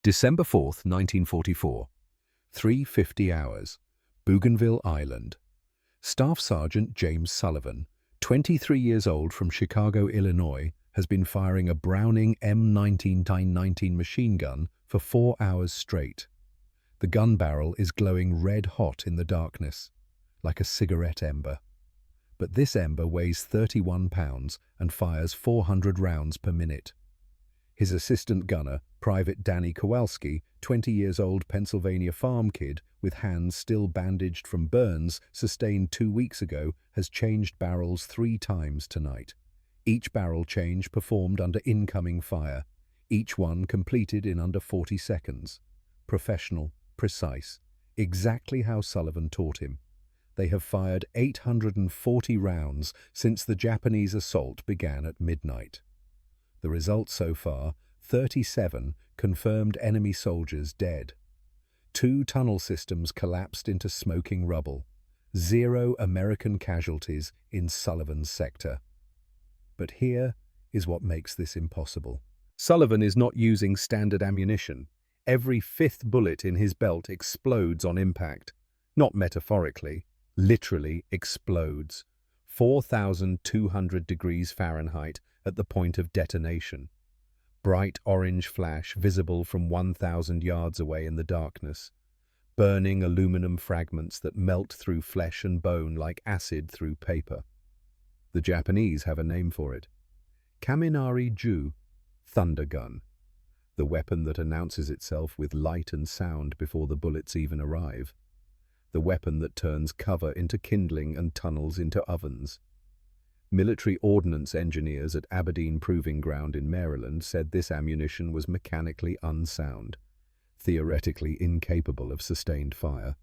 December 4th, 1944. 3:50 hours. Bougainville Island. Staff Sergeant James Sullivan, 23 years old from Chicago, Illinois, has been firing a Browning M1919 machine gun for 4 hours straight. The gun barrel is glowing red-hot in the darkness, like a cigarette ember. But this ember weighs 31 pounds and fires 400 rounds per minute. His assistant gunner, Private Danny Kowalski, 20 years old Pennsylvania farm kid with hands still bandaged from burns sustained 2 weeks ago, has changed barrels 3 times tonight. Each barrel change performed under incoming fire, each one completed in under 40 seconds. Professional, precise, exactly how Sullivan taught him. They have fired 840 rounds since the Japanese assault began at midnight. The result so far, 37 confirmed enemy soldiers dead. 2 tunnel systems collapsed into smoking rubble. 0 American casualties in Sullivan's sector. But here is what makes this impossible. Sullivan is not using standard ammunition. Every 5th bullet in his belt explodes on impact. Not metaphorically, literally explodes. 4,200 degrees Fahrenheit at the point of detonation. Bright orange flash visible from 1,000 yards away in the darkness. Burning aluminum fragments that melt through flesh and bone like acid through paper. The Japanese have a name for it. Kaminari-Ju, thunder gun. The weapon that announces itself with light and sound before the bullets even arrive. The weapon that turns cover into kindling and tunnels into ovens. Military ordnance engineers at Aberdeen Proving Ground in Maryland said this ammunition was mechanically unsound, theoretically incapable of sustained fire,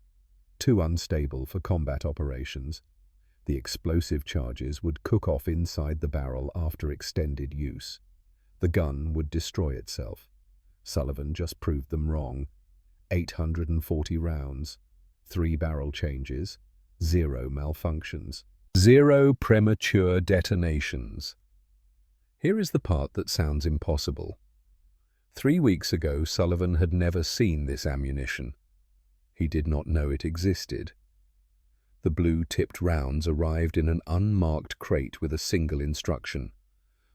too unstable for combat operations. The explosive charges would cook off inside the barrel after extended use. The gun would destroy itself. Sullivan just proved them wrong. 840 rounds, 3 barrel changes, 0 malfunctions. 0 premature detonations. Here is the part that sounds impossible. 3 weeks ago, Sullivan had never seen this ammunition. He did not know it existed. The blue-tipped rounds arrived in an unmarked crate with a single instruction.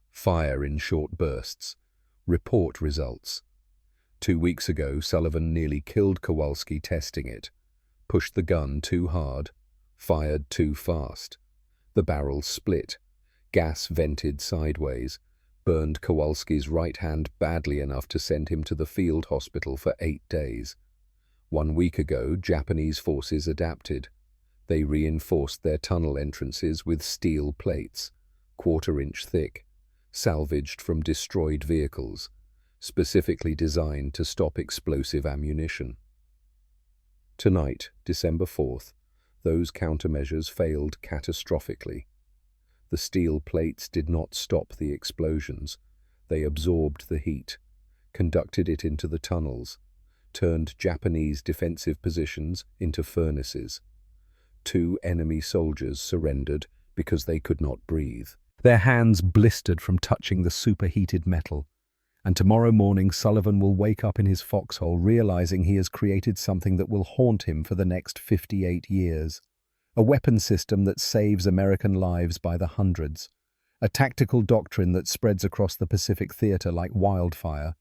Fire in short bursts. Report results. 2 weeks ago, Sullivan nearly killed Kowalski testing it. Pushed the gun too hard. Fired too fast. The barrel split. Gas vented sideways. Burned Kowalski's right hand badly enough to send him to the field hospital for 8 days. 1 week ago, Japanese forces adapted. They reinforced their tunnel entrances with steel plates, 1/4 inch thick, salvaged from destroyed vehicles, specifically designed to stop explosive ammunition. Tonight, December 4th, those countermeasures failed catastrophically. The steel plates did not stop the explosions. They absorbed the heat, conducted it into the tunnels, turned Japanese defensive positions into furnaces. 2 enemy soldiers surrendered because they could not breathe. Their hands blistered from touching the superheated metal. And tomorrow morning Sullivan will wake up in his foxhole realizing he has created something that will haunt him for the next 58 years. A weapon system that saves American lives by the hundreds. A tactical doctrine that spreads across the Pacific theater like wildfire.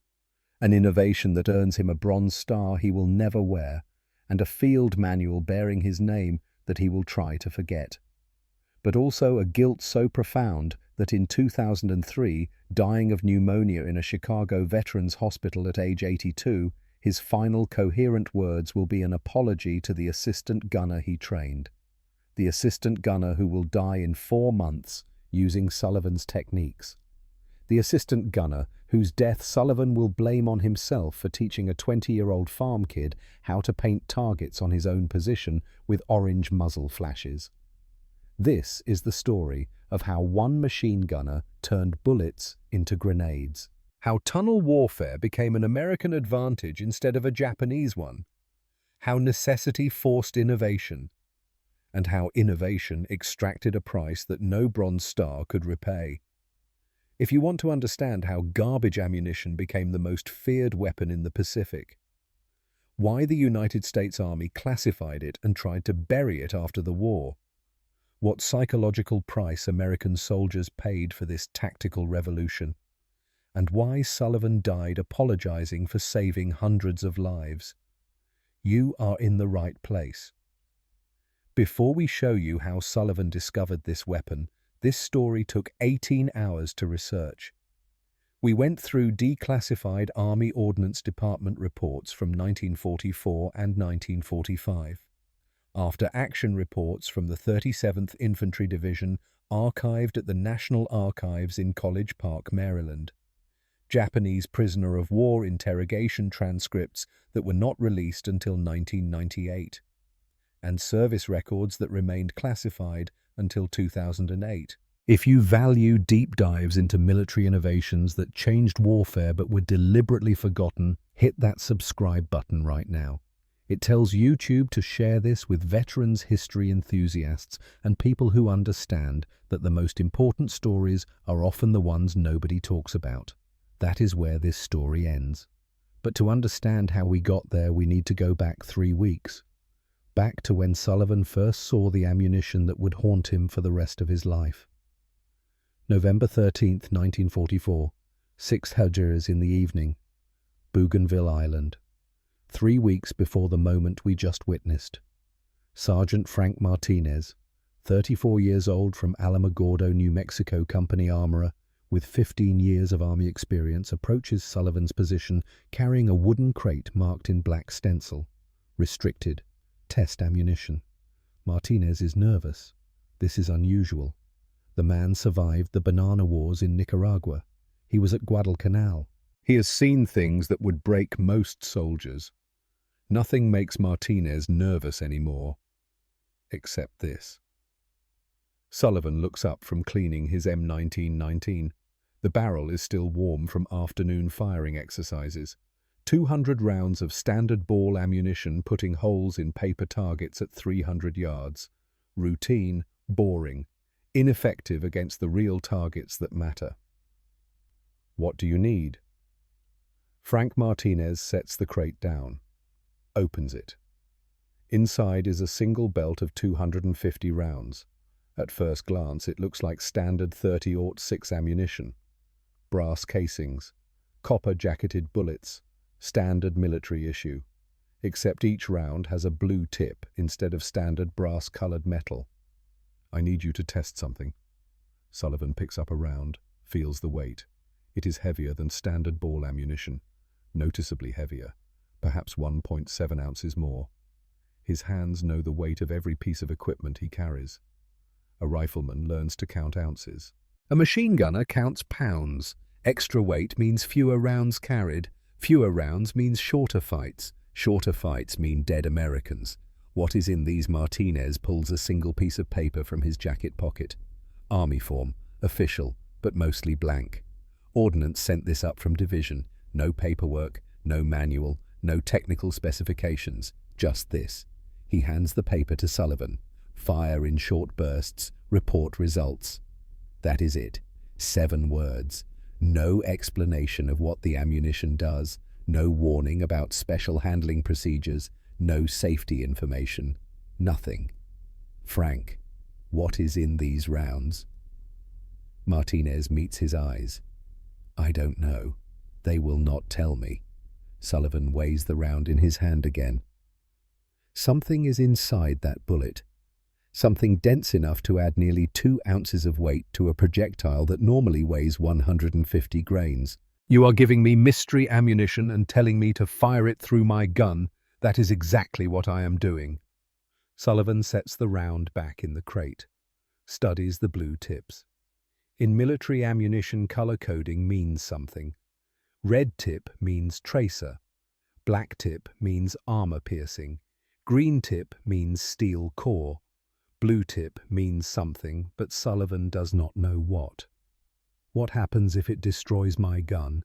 An innovation that earns him a Bronze Star he will never wear, and a field manual bearing his name that he will try to forget. But also a guilt so profound that in 2003, dying of pneumonia in a Chicago veterans hospital at age 82, his final coherent words will be an apology to the assistant gunner he trained. The assistant gunner who will die in 4 months using Sullivan's techniques. The assistant gunner whose death Sullivan will blame on himself for teaching a 20-year-old farm kid how to paint targets on his own position with orange muzzle flashes. This is the story of how one machine gunner turned bullets into grenades. How tunnel warfare became an American advantage instead of a Japanese one. How necessity forced innovation. And how innovation extracted a price that no Bronze Star could repay. if you want to understand how garbage ammunition became the most feared weapon in the Pacific, why the United States Army classified it and tried to bury it after the war, what psychological price American soldiers paid for this tactical revolution, and why Sullivan died apologizing for saving hundreds of lives, you are in the right place. Before we show you how Sullivan discovered this weapon, this story took 18 hours to research. We went through declassified Army Ordnance Department reports from 1944 and 1945, after-action reports from the 37th Infantry Division archived at the National Archives in College Park, Maryland, Japanese prisoner of war interrogation transcripts that were not released until 1998, and service records that remained classified until 2008. If you value deep dives into military innovations that changed warfare but were deliberately forgotten, hit that subscribe button right now. It tells YouTube to share this with veterans, history enthusiasts, and people who understand that the most important stories are often the ones nobody talks about. That is where this story ends. But to understand how we got there, we need to go back 3 weeks. Back to when Sullivan first saw the ammunition that would haunt him for the rest of his life. November 13th, 1944, 6 Hajrs in the evening, Bougainville Island. 3 weeks before the moment we just witnessed. Sergeant Frank Martinez, 34 years old, from Alamogordo, New Mexico, company armorer, with 15 years of Army experience, approaches Sullivan's position carrying a wooden crate marked in black stencil, restricted, test ammunition. Martinez is nervous. This is unusual. The man survived the banana wars in Nicaragua. He was at Guadalcanal. He has seen things that would break most soldiers. Nothing makes Martinez nervous anymore, except this. Sullivan looks up from cleaning his M1919. The barrel is still warm from afternoon firing exercises. 200 rounds of standard ball ammunition putting holes in paper targets at 300 yards. Routine, boring, ineffective against the real targets that matter. What do you need? Frank Martinez sets the crate down, opens it. Inside is a single belt of 250 rounds. At first glance, it looks like standard 30-06 ammunition. Brass casings, copper-jacketed bullets, standard military issue, except each round has a blue tip instead of standard brass-colored metal. I need you to test something. Sullivan picks up a round, feels the weight. It is heavier than standard ball ammunition, noticeably heavier, perhaps 1.7 ounces more. His hands know the weight of every piece of equipment he carries. A rifleman learns to count ounces. A machine gunner counts pounds. Extra weight means fewer rounds carried. Fewer rounds means shorter fights. Shorter fights mean dead Americans. What is in these? Martinez pulls a single piece of paper from his jacket pocket. Army form, official, but mostly blank. Ordnance sent this up from division. No paperwork, no manual, no technical specifications, just this. He hands the paper to Sullivan. Fire in short bursts, report results. That is it. 7 words. No explanation of what the ammunition does, no warning about special handling procedures, no safety information. Nothing. Frank, what is in these rounds? Martinez meets his eyes. I don't know. They will not tell me. Sullivan weighs the round in his hand again. Something is inside that bullet. Something dense enough to add nearly 2 ounces of weight to a projectile that normally weighs 150 grains. You are giving me mystery ammunition and telling me to fire it through my gun. That is exactly what I am doing. Sullivan sets the round back in the crate, studies the blue tips. In military ammunition, color coding means something. Red tip means tracer. Black tip means armor piercing. Green tip means steel core. Blue tip means something, but Sullivan does not know what. What happens if it destroys my gun?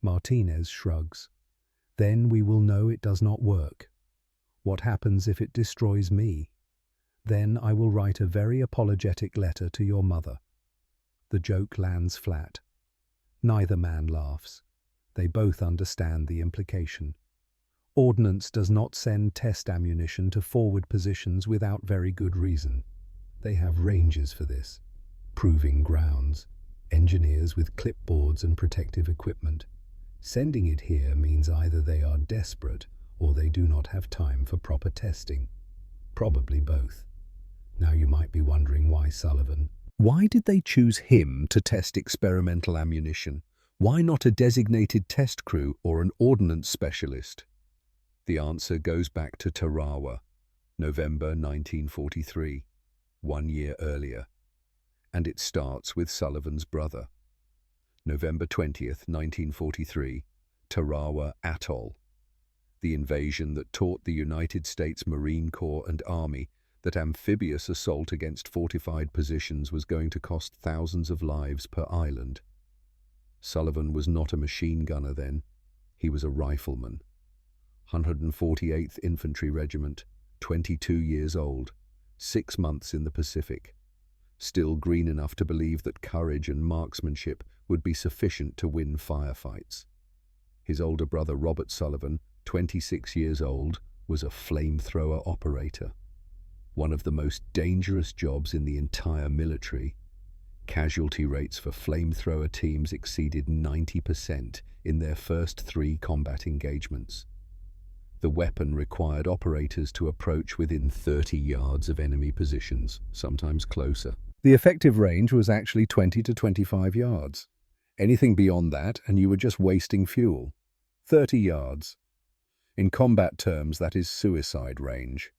Martinez shrugs. Then we will know it does not work. What happens if it destroys me? Then I will write a very apologetic letter to your mother. The joke lands flat. Neither man laughs. They both understand the implication. Ordnance does not send test ammunition to forward positions without very good reason. They have ranges for this, proving grounds, engineers with clipboards and protective equipment. Sending it here means either they are desperate or they do not have time for proper testing. Probably both. Now you might be wondering why Sullivan. Why did they choose him to test experimental ammunition? Why not a designated test crew or an ordnance specialist? The answer goes back to Tarawa, November 1943, 1 year earlier. And it starts with Sullivan's brother. November 20th, 1943, Tarawa Atoll. The invasion that taught the United States Marine Corps and Army that amphibious assault against fortified positions was going to cost thousands of lives per island. Sullivan was not a machine gunner then. He was a rifleman. 148th Infantry Regiment, 22 years old, 6 months in the Pacific. Still green enough to believe that courage and marksmanship would be sufficient to win firefights. His older brother Robert Sullivan, 26 years old, was a flamethrower operator. One of the most dangerous jobs in the entire military. Casualty rates for flamethrower teams exceeded 90% in their first 3 combat engagements. The weapon required operators to approach within 30 yards of enemy positions, sometimes closer. The effective range was actually 20 to 25 yards. Anything beyond that, and you were just wasting fuel. 30 yards. In combat terms, that is suicide range.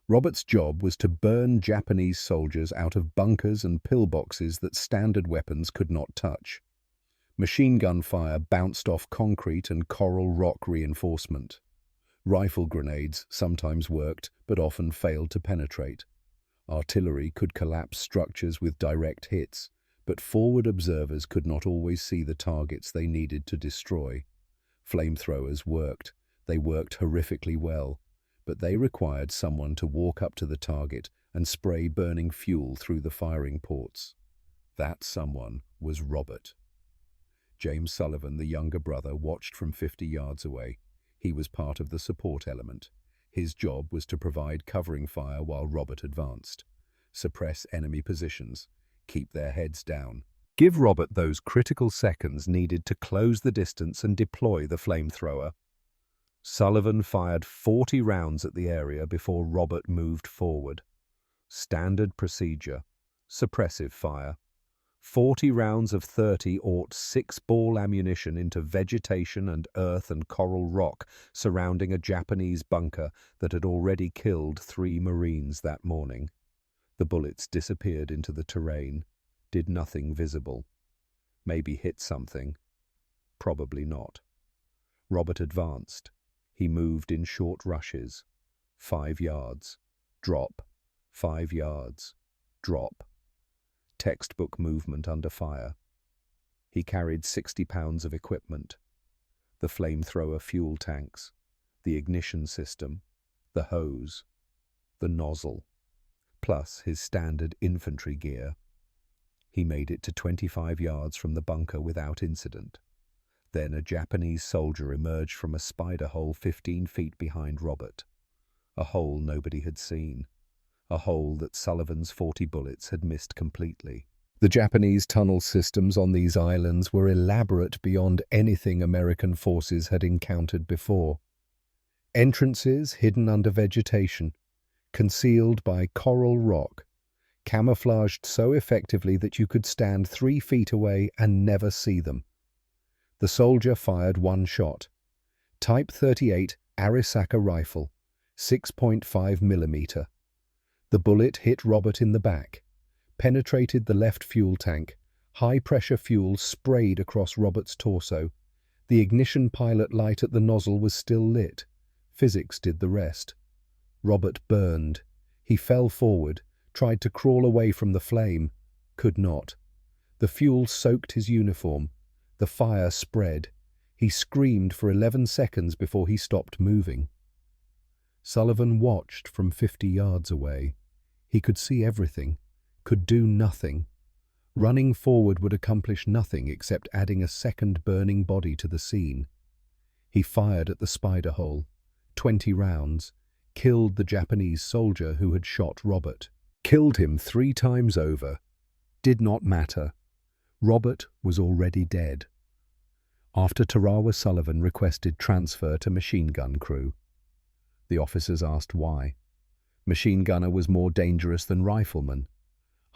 Robert's job was to burn Japanese soldiers out of bunkers and pillboxes that standard weapons could not touch. Machine gun fire bounced off concrete and coral rock reinforcement. Rifle grenades sometimes worked, but often failed to penetrate. Artillery could collapse structures with direct hits, but forward observers could not always see the targets they needed to destroy. Flamethrowers worked. They worked horrifically well, but they required someone to walk up to the target and spray burning fuel through the firing ports. That someone was Robert. James Sullivan, the younger brother, watched from 50 yards away. He was part of the support element. His job was to provide covering fire while Robert advanced. Suppress enemy positions. Keep their heads down. Give Robert those critical seconds needed to close the distance and deploy the flamethrower. Sullivan fired 40 rounds at the area before Robert moved forward. Standard procedure. Suppressive fire. 40 rounds of 30 ought 6-ball ammunition into vegetation and earth and coral rock surrounding a Japanese bunker that had already killed 3 Marines that morning. The bullets disappeared into the terrain, did nothing visible. Maybe hit something. Probably not. Robert advanced. He moved in short rushes. 5 yards. Drop. 5 yards. Drop. Textbook movement under fire. He carried 60 pounds of equipment. The flamethrower fuel tanks, the ignition system, the hose, the nozzle, plus his standard infantry gear. He made it to 25 yards from the bunker without incident. Then a Japanese soldier emerged from a spider hole 15 feet behind Robert. A hole nobody had seen. A hole that Sullivan's 40 bullets had missed completely. The Japanese tunnel systems on these islands were elaborate beyond anything American forces had encountered before. Entrances hidden under vegetation, concealed by coral rock, camouflaged so effectively that you could stand 3 feet away and never see them. The soldier fired 1 shot. Type 38 Arisaka rifle, 6.5 millimeter. The bullet hit Robert in the back, penetrated the left fuel tank. High-pressure fuel sprayed across Robert's torso. The ignition pilot light at the nozzle was still lit. Physics did the rest. Robert burned. He fell forward, tried to crawl away from the flame. Could not. The fuel soaked his uniform. The fire spread. He screamed for 11 seconds before he stopped moving. Sullivan watched from 50 yards away. He could see everything, could do nothing. Running forward would accomplish nothing except adding a second burning body to the scene. He fired at the spider hole, 20 rounds, killed the Japanese soldier who had shot Robert. Killed him 3 times over. Did not matter. Robert was already dead. After Tarawa Sullivan requested transfer to machine gun crew. The officers asked why. Machine gunner was more dangerous than rifleman.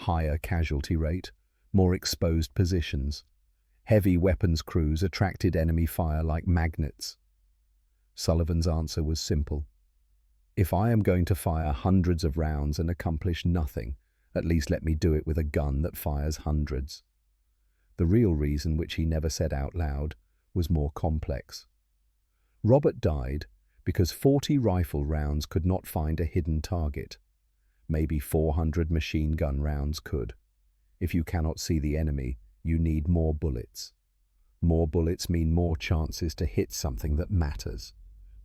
Higher casualty rate, more exposed positions. Heavy weapons crews attracted enemy fire like magnets. Sullivan's answer was simple. If I am going to fire hundreds of rounds and accomplish nothing, at least let me do it with a gun that fires hundreds. The real reason, which he never said out loud, was more complex. Robert died because 40 rifle rounds could not find a hidden target. Maybe 400 machine gun rounds could. If you cannot see the enemy, you need more bullets. More bullets mean more chances to hit something that matters.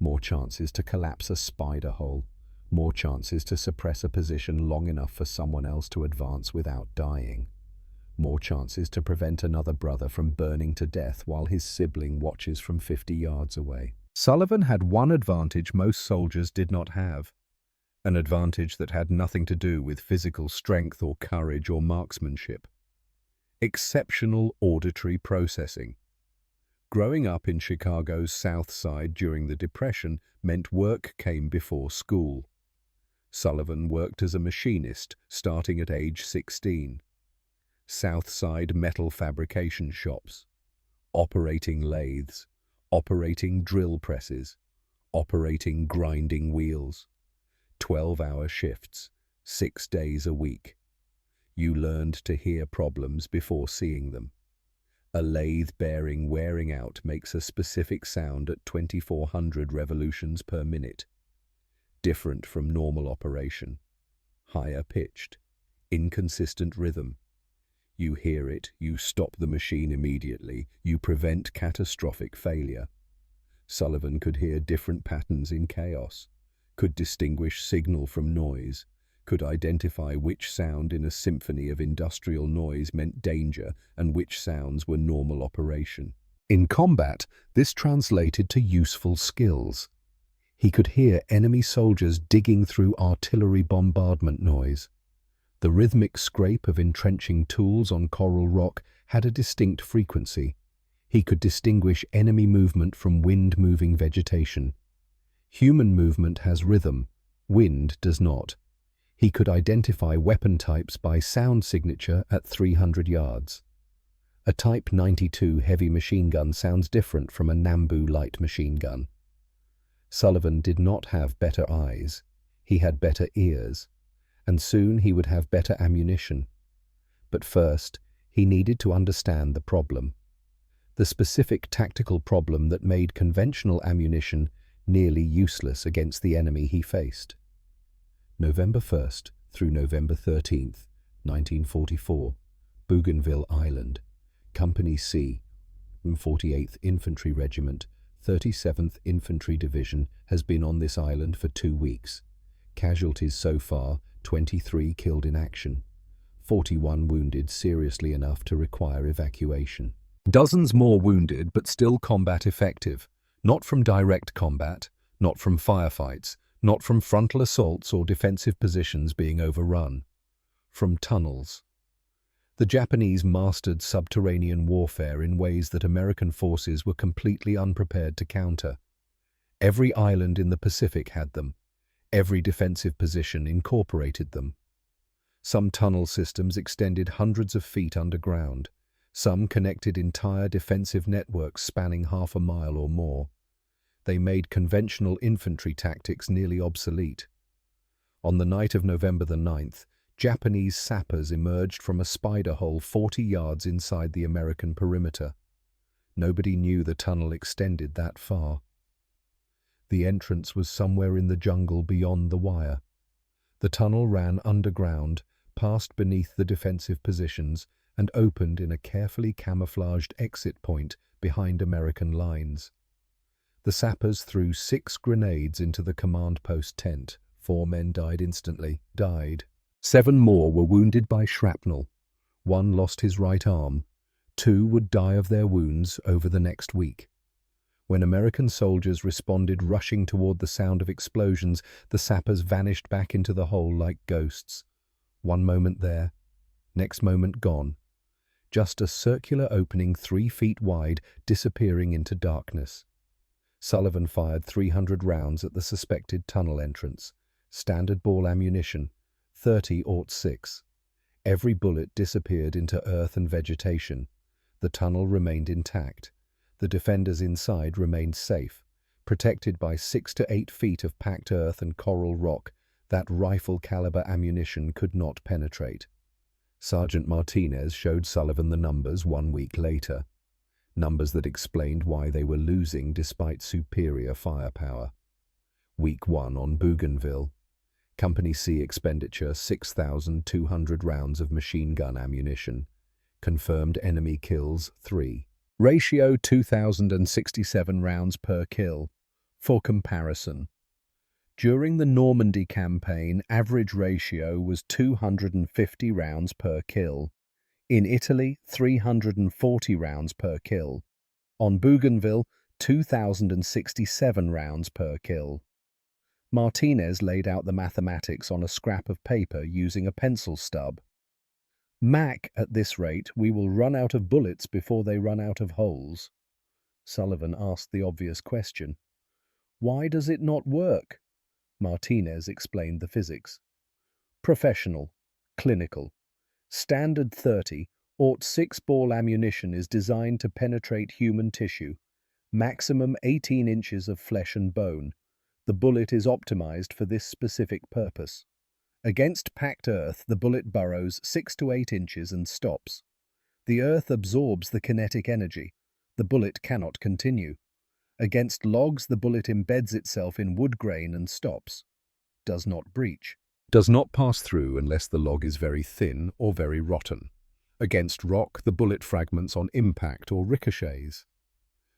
More chances to collapse a spider hole. More chances to suppress a position long enough for someone else to advance without dying. More chances to prevent another brother from burning to death while his sibling watches from 50 yards away. Sullivan had one advantage most soldiers did not have. An advantage that had nothing to do with physical strength or courage or marksmanship. Exceptional auditory processing. Growing up in Chicago's South Side during the Depression meant work came before school. Sullivan worked as a machinist starting at age 16. South Side metal fabrication shops. Operating lathes. Operating drill presses. Operating grinding wheels. 12-hour shifts, 6 days a week. You learned to hear problems before seeing them. A lathe bearing wearing out makes a specific sound at 2400 revolutions per minute. Different from normal operation. Higher pitched. Inconsistent rhythm. You hear it, you stop the machine immediately, you prevent catastrophic failure. Sullivan could hear different patterns in chaos, could distinguish signal from noise, could identify which sound in a symphony of industrial noise meant danger and which sounds were normal operation. In combat, this translated to useful skills. He could hear enemy soldiers digging through artillery bombardment noise. The rhythmic scrape of entrenching tools on coral rock had a distinct frequency. He could distinguish enemy movement from wind-moving vegetation. Human movement has rhythm, wind does not. He could identify weapon types by sound signature at 300 yards. A Type 92 heavy machine gun sounds different from a Nambu light machine gun. Sullivan did not have better eyes. He had better ears. And soon he would have better ammunition. But first, he needed to understand the problem. The specific tactical problem that made conventional ammunition nearly useless against the enemy he faced. November 1st through November 13th, 1944, Bougainville Island, Company C, 48th Infantry Regiment, 37th Infantry Division has been on this island for 2 weeks. Casualties so far, 23 killed in action, 41 wounded seriously enough to require evacuation. Dozens more wounded but still combat effective, not from direct combat, not from firefights, not from frontal assaults or defensive positions being overrun, from tunnels. The Japanese mastered subterranean warfare in ways that American forces were completely unprepared to counter. Every island in the Pacific had them. Every defensive position incorporated them. Some tunnel systems extended hundreds of feet underground. Some connected entire defensive networks spanning half a mile or more. They made conventional infantry tactics nearly obsolete. On the night of November the 9th, Japanese sappers emerged from a spider hole 40 yards inside the American perimeter. Nobody knew the tunnel extended that far. The entrance was somewhere in the jungle beyond the wire. The tunnel ran underground, passed beneath the defensive positions, and opened in a carefully camouflaged exit point behind American lines. The sappers threw 6 grenades into the command post tent. 4 men died instantly. 7 more were wounded by shrapnel. One lost his right arm. 2 would die of their wounds over the next week. When American soldiers responded rushing toward the sound of explosions, the sappers vanished back into the hole like ghosts. One moment there, next moment gone. Just a circular opening 3 feet wide, disappearing into darkness. Sullivan fired 300 rounds at the suspected tunnel entrance. Standard ball ammunition, 30-06. Every bullet disappeared into earth and vegetation. The tunnel remained intact. The defenders inside remained safe, protected by 6 to 8 feet of packed earth and coral rock that rifle-caliber ammunition could not penetrate. Sergeant Martinez showed Sullivan the numbers 1 week later, numbers that explained why they were losing despite superior firepower. Week 1 on Bougainville. Company C expenditure 6,200 rounds of machine gun ammunition. Confirmed enemy kills 3. Ratio 2,067 rounds per kill. For comparison, during the Normandy campaign, average ratio was 250 rounds per kill. In Italy, 340 rounds per kill. On Bougainville, 2,067 rounds per kill. Martinez laid out the mathematics on a scrap of paper using a pencil stub. Mac, at this rate, we will run out of bullets before they run out of holes. Sullivan asked the obvious question. Why does it not work? Martinez explained the physics. Professional, clinical. Standard 30-06 ball ammunition is designed to penetrate human tissue. Maximum 18 inches of flesh and bone. The bullet is optimized for this specific purpose. Against packed earth, the bullet burrows 6 to 8 inches and stops. The earth absorbs the kinetic energy. The bullet cannot continue. Against logs, the bullet embeds itself in wood grain and stops. Does not breach. Does not pass through unless the log is very thin or very rotten. Against rock, the bullet fragments on impact or ricochets.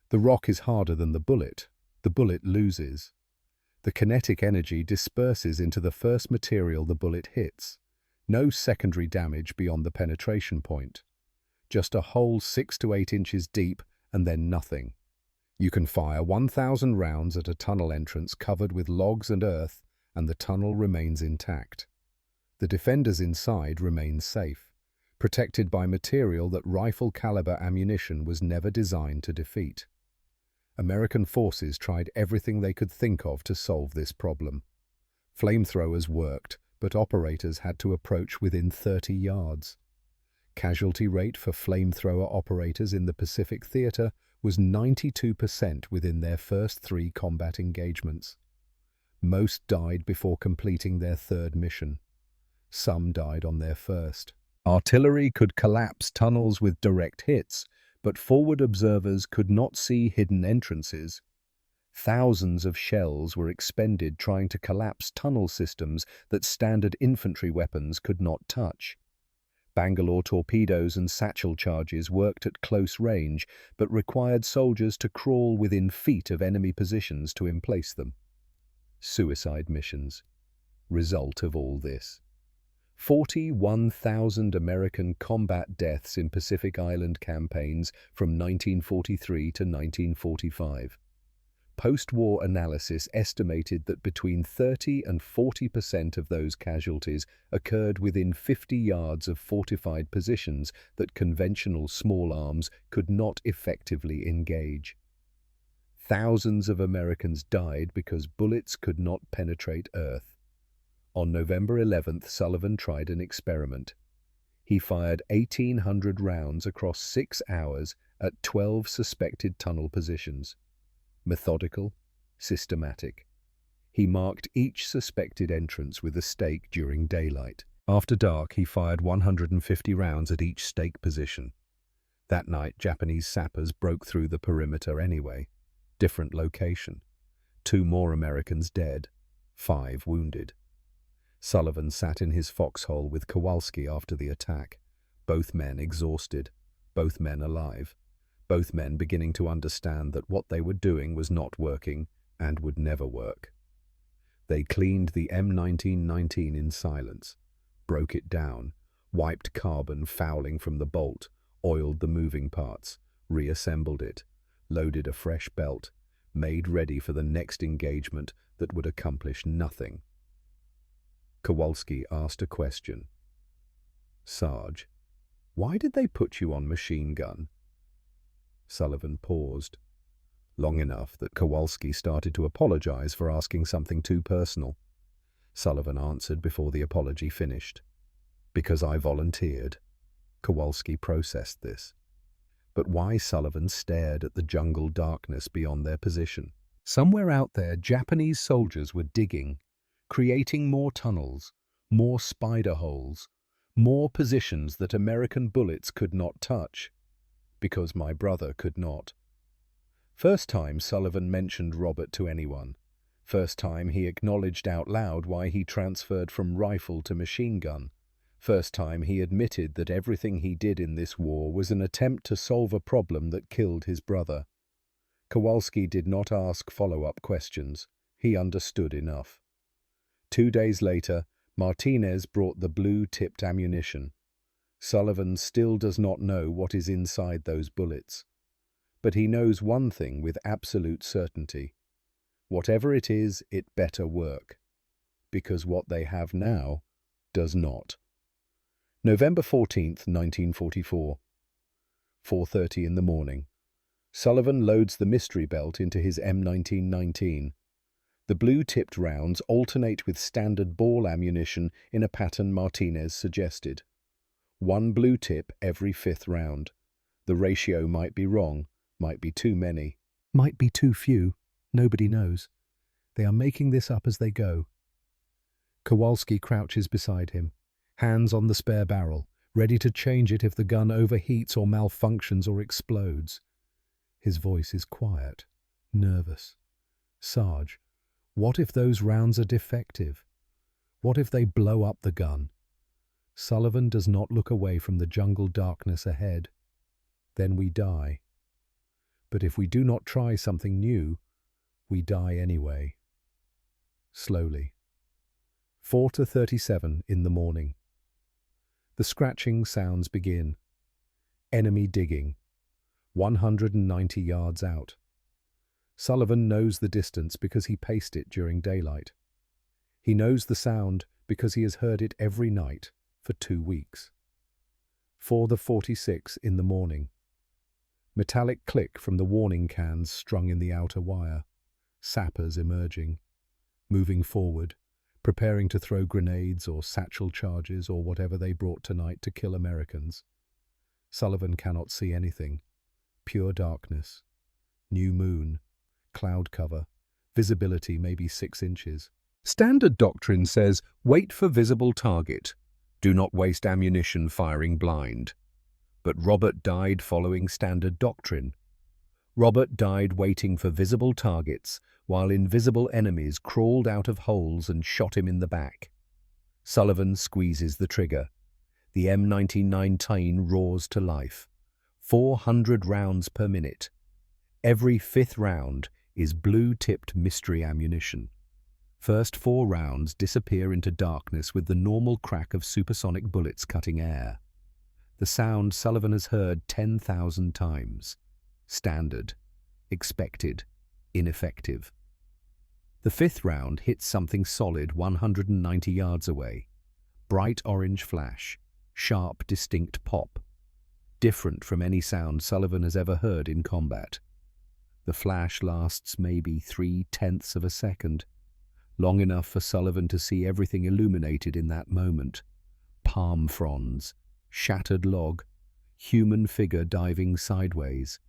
The rock is harder than the bullet. The bullet loses. The kinetic energy disperses into the first material the bullet hits. No secondary damage beyond the penetration point. Just a hole 6 to 8 inches deep and then nothing. You can fire 1,000 rounds at a tunnel entrance covered with logs and earth, and the tunnel remains intact. The defenders inside remain safe, protected by material that rifle-caliber ammunition was never designed to defeat. American forces tried everything they could think of to solve this problem. Flamethrowers worked, but operators had to approach within 30 yards. Casualty rate for flamethrower operators in the Pacific Theater was 92% within their first 3 combat engagements. Most died before completing their 3rd mission. Some died on their first. Artillery could collapse tunnels with direct hits, but forward observers could not see hidden entrances. Thousands of shells were expended trying to collapse tunnel systems that standard infantry weapons could not touch. Bangalore torpedoes and satchel charges worked at close range, but required soldiers to crawl within feet of enemy positions to emplace them. Suicide missions. Result of all this. 41,000 American combat deaths in Pacific Island campaigns from 1943 to 1945. Post-war analysis estimated that between 30 and 40% of those casualties occurred within 50 yards of fortified positions that conventional small arms could not effectively engage. Thousands of Americans died because bullets could not penetrate earth. On November 11th, Sullivan tried an experiment. He fired 1,800 rounds across 6 hours at 12 suspected tunnel positions. Methodical, systematic. He marked each suspected entrance with a stake during daylight. After dark, he fired 150 rounds at each stake position. That night, Japanese sappers broke through the perimeter anyway. Different location. 2 more Americans dead, 5 wounded. Sullivan sat in his foxhole with Kowalski after the attack. Both men exhausted, both men alive, both men beginning to understand that what they were doing was not working and would never work. They cleaned the M1919 in silence, broke it down, wiped carbon fouling from the bolt, oiled the moving parts, reassembled it, loaded a fresh belt, made ready for the next engagement that would accomplish nothing. Kowalski asked a question. "Sarge, why did they put you on machine gun?" Sullivan paused, long enough that Kowalski started to apologize for asking something too personal. Sullivan answered before the apology finished. "Because I volunteered." Kowalski processed this. But why? Sullivan stared at the jungle darkness beyond their position. Somewhere out there, Japanese soldiers were digging, creating more tunnels, more spider holes, more positions that American bullets could not touch, because my brother could not. First time Sullivan mentioned Robert to anyone. First time he acknowledged out loud why he transferred from rifle to machine gun. First time he admitted that everything he did in this war was an attempt to solve a problem that killed his brother. Kowalski did not ask follow-up questions. He understood enough. 2 days later, Martinez brought the blue-tipped ammunition. Sullivan still does not know what is inside those bullets. But he knows one thing with absolute certainty. Whatever it is, it better work. Because what they have now does not. November 14th, 1944. 4:30 in the morning. Sullivan loads the mystery belt into his M1919. The blue-tipped rounds alternate with standard ball ammunition in a pattern Martinez suggested. 1 blue tip every 5th round. The ratio might be wrong, might be too many, might be too few. Nobody knows. They are making this up as they go. Kowalski crouches beside him, hands on the spare barrel, ready to change it if the gun overheats or malfunctions or explodes. His voice is quiet, nervous. "Sarge, what if those rounds are defective? What if they blow up the gun?" Sullivan does not look away from the jungle darkness ahead. "Then we die. But if we do not try something new, we die anyway." Slowly. 4:37 in the morning. The scratching sounds begin. Enemy digging. 190 yards out. Sullivan knows the distance because he paced it during daylight. He knows the sound because he has heard it every night for 2 weeks. 4:46 in the morning. Metallic click from the warning cans strung in the outer wire. Sappers emerging, moving forward, preparing to throw grenades or satchel charges or whatever they brought tonight to kill Americans. Sullivan cannot see anything. Pure darkness. New moon. Cloud cover. Visibility maybe 6 inches. Standard doctrine says, wait for visible target. Do not waste ammunition firing blind. But Robert died following standard doctrine. Robert died waiting for visible targets while invisible enemies crawled out of holes and shot him in the back. Sullivan squeezes the trigger. The M1919 roars to life. 400 rounds per minute. Every 5th round is blue-tipped mystery ammunition. First 4 rounds disappear into darkness with the normal crack of supersonic bullets cutting air. The sound Sullivan has heard 10,000 times. Standard. Expected. Ineffective. The 5th round hits something solid 190 yards away. Bright orange flash. Sharp, distinct pop. Different from any sound Sullivan has ever heard in combat. The flash lasts maybe 0.3 of a second. Long enough for Sullivan to see everything illuminated in that moment. Palm fronds. Shattered log. Human figure diving sideways.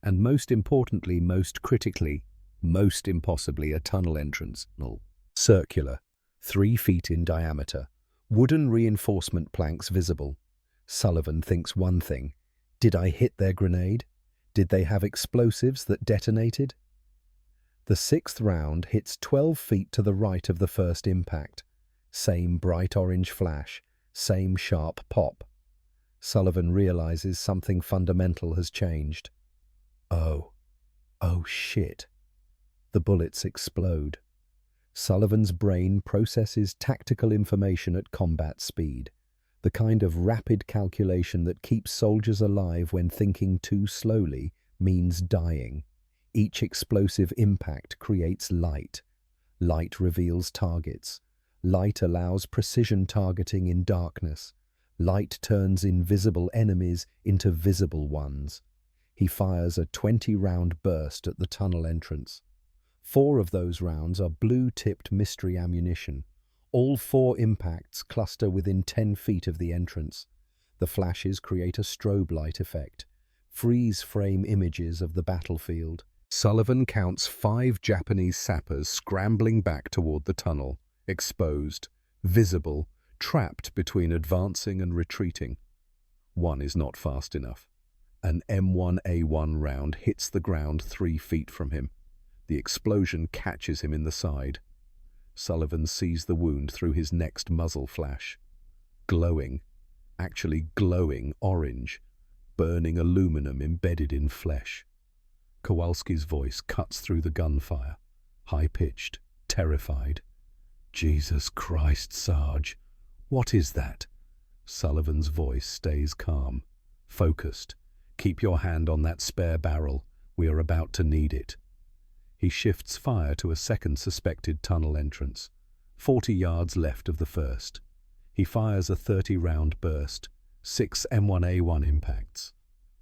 And most importantly, most critically, most impossibly, a tunnel entrance. Circular, 3 feet in diameter, wooden reinforcement planks visible. Sullivan thinks one thing. Did I hit their grenade? Did they have explosives that detonated? The 6th round hits 12 feet to the right of the first impact. Same bright orange flash, same sharp pop. Sullivan realizes something fundamental has changed. Oh shit. The bullets explode. Sullivan's brain processes tactical information at combat speed. The kind of rapid calculation that keeps soldiers alive when thinking too slowly means dying. Each explosive impact creates light. Light reveals targets. Light allows precision targeting in darkness. Light turns invisible enemies into visible ones. He fires a 20-round burst at the tunnel entrance. 4 of those rounds are blue-tipped mystery ammunition. All 4 impacts cluster within 10 feet of the entrance. The flashes create a strobe light effect, freeze-frame images of the battlefield. Sullivan counts 5 Japanese sappers scrambling back toward the tunnel, exposed, visible, trapped between advancing and retreating. One is not fast enough. An M1919 round hits the ground 3 feet from him. The explosion catches him in the side. Sullivan sees the wound through his next muzzle flash. Glowing, actually glowing orange, burning aluminum embedded in flesh. Kowalski's voice cuts through the gunfire, high-pitched, terrified. "Jesus Christ, Sarge, what is that?" Sullivan's voice stays calm, focused. "Keep your hand on that spare barrel. We are about to need it." He shifts fire to a second suspected tunnel entrance, 40 yards left of the first. He fires a 30-round burst, 6 M1A1 impacts.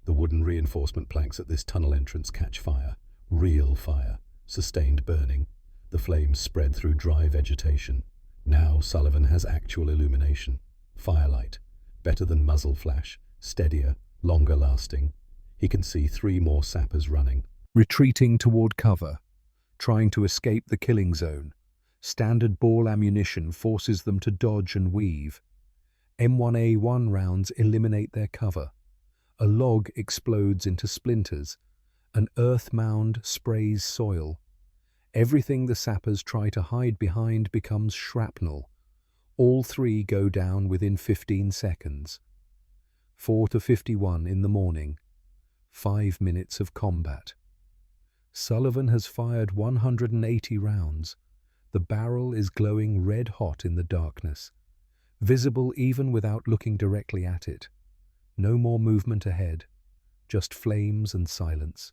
The wooden reinforcement planks at this tunnel entrance catch fire. Real fire, sustained burning. The flames spread through dry vegetation. Now Sullivan has actual illumination. Firelight, better than muzzle flash, steadier, longer lasting. He can see 3 more sappers running, retreating toward cover, trying to escape the killing zone. Standard ball ammunition forces them to dodge and weave. M1A1 rounds eliminate their cover. A log explodes into splinters. An earth mound sprays soil. Everything the sappers try to hide behind becomes shrapnel. All 3 go down within 15 seconds. 4:51 in the morning. 5 minutes of combat. Sullivan has fired 180 rounds. The barrel is glowing red-hot in the darkness, visible even without looking directly at it. No more movement ahead, just flames and silence.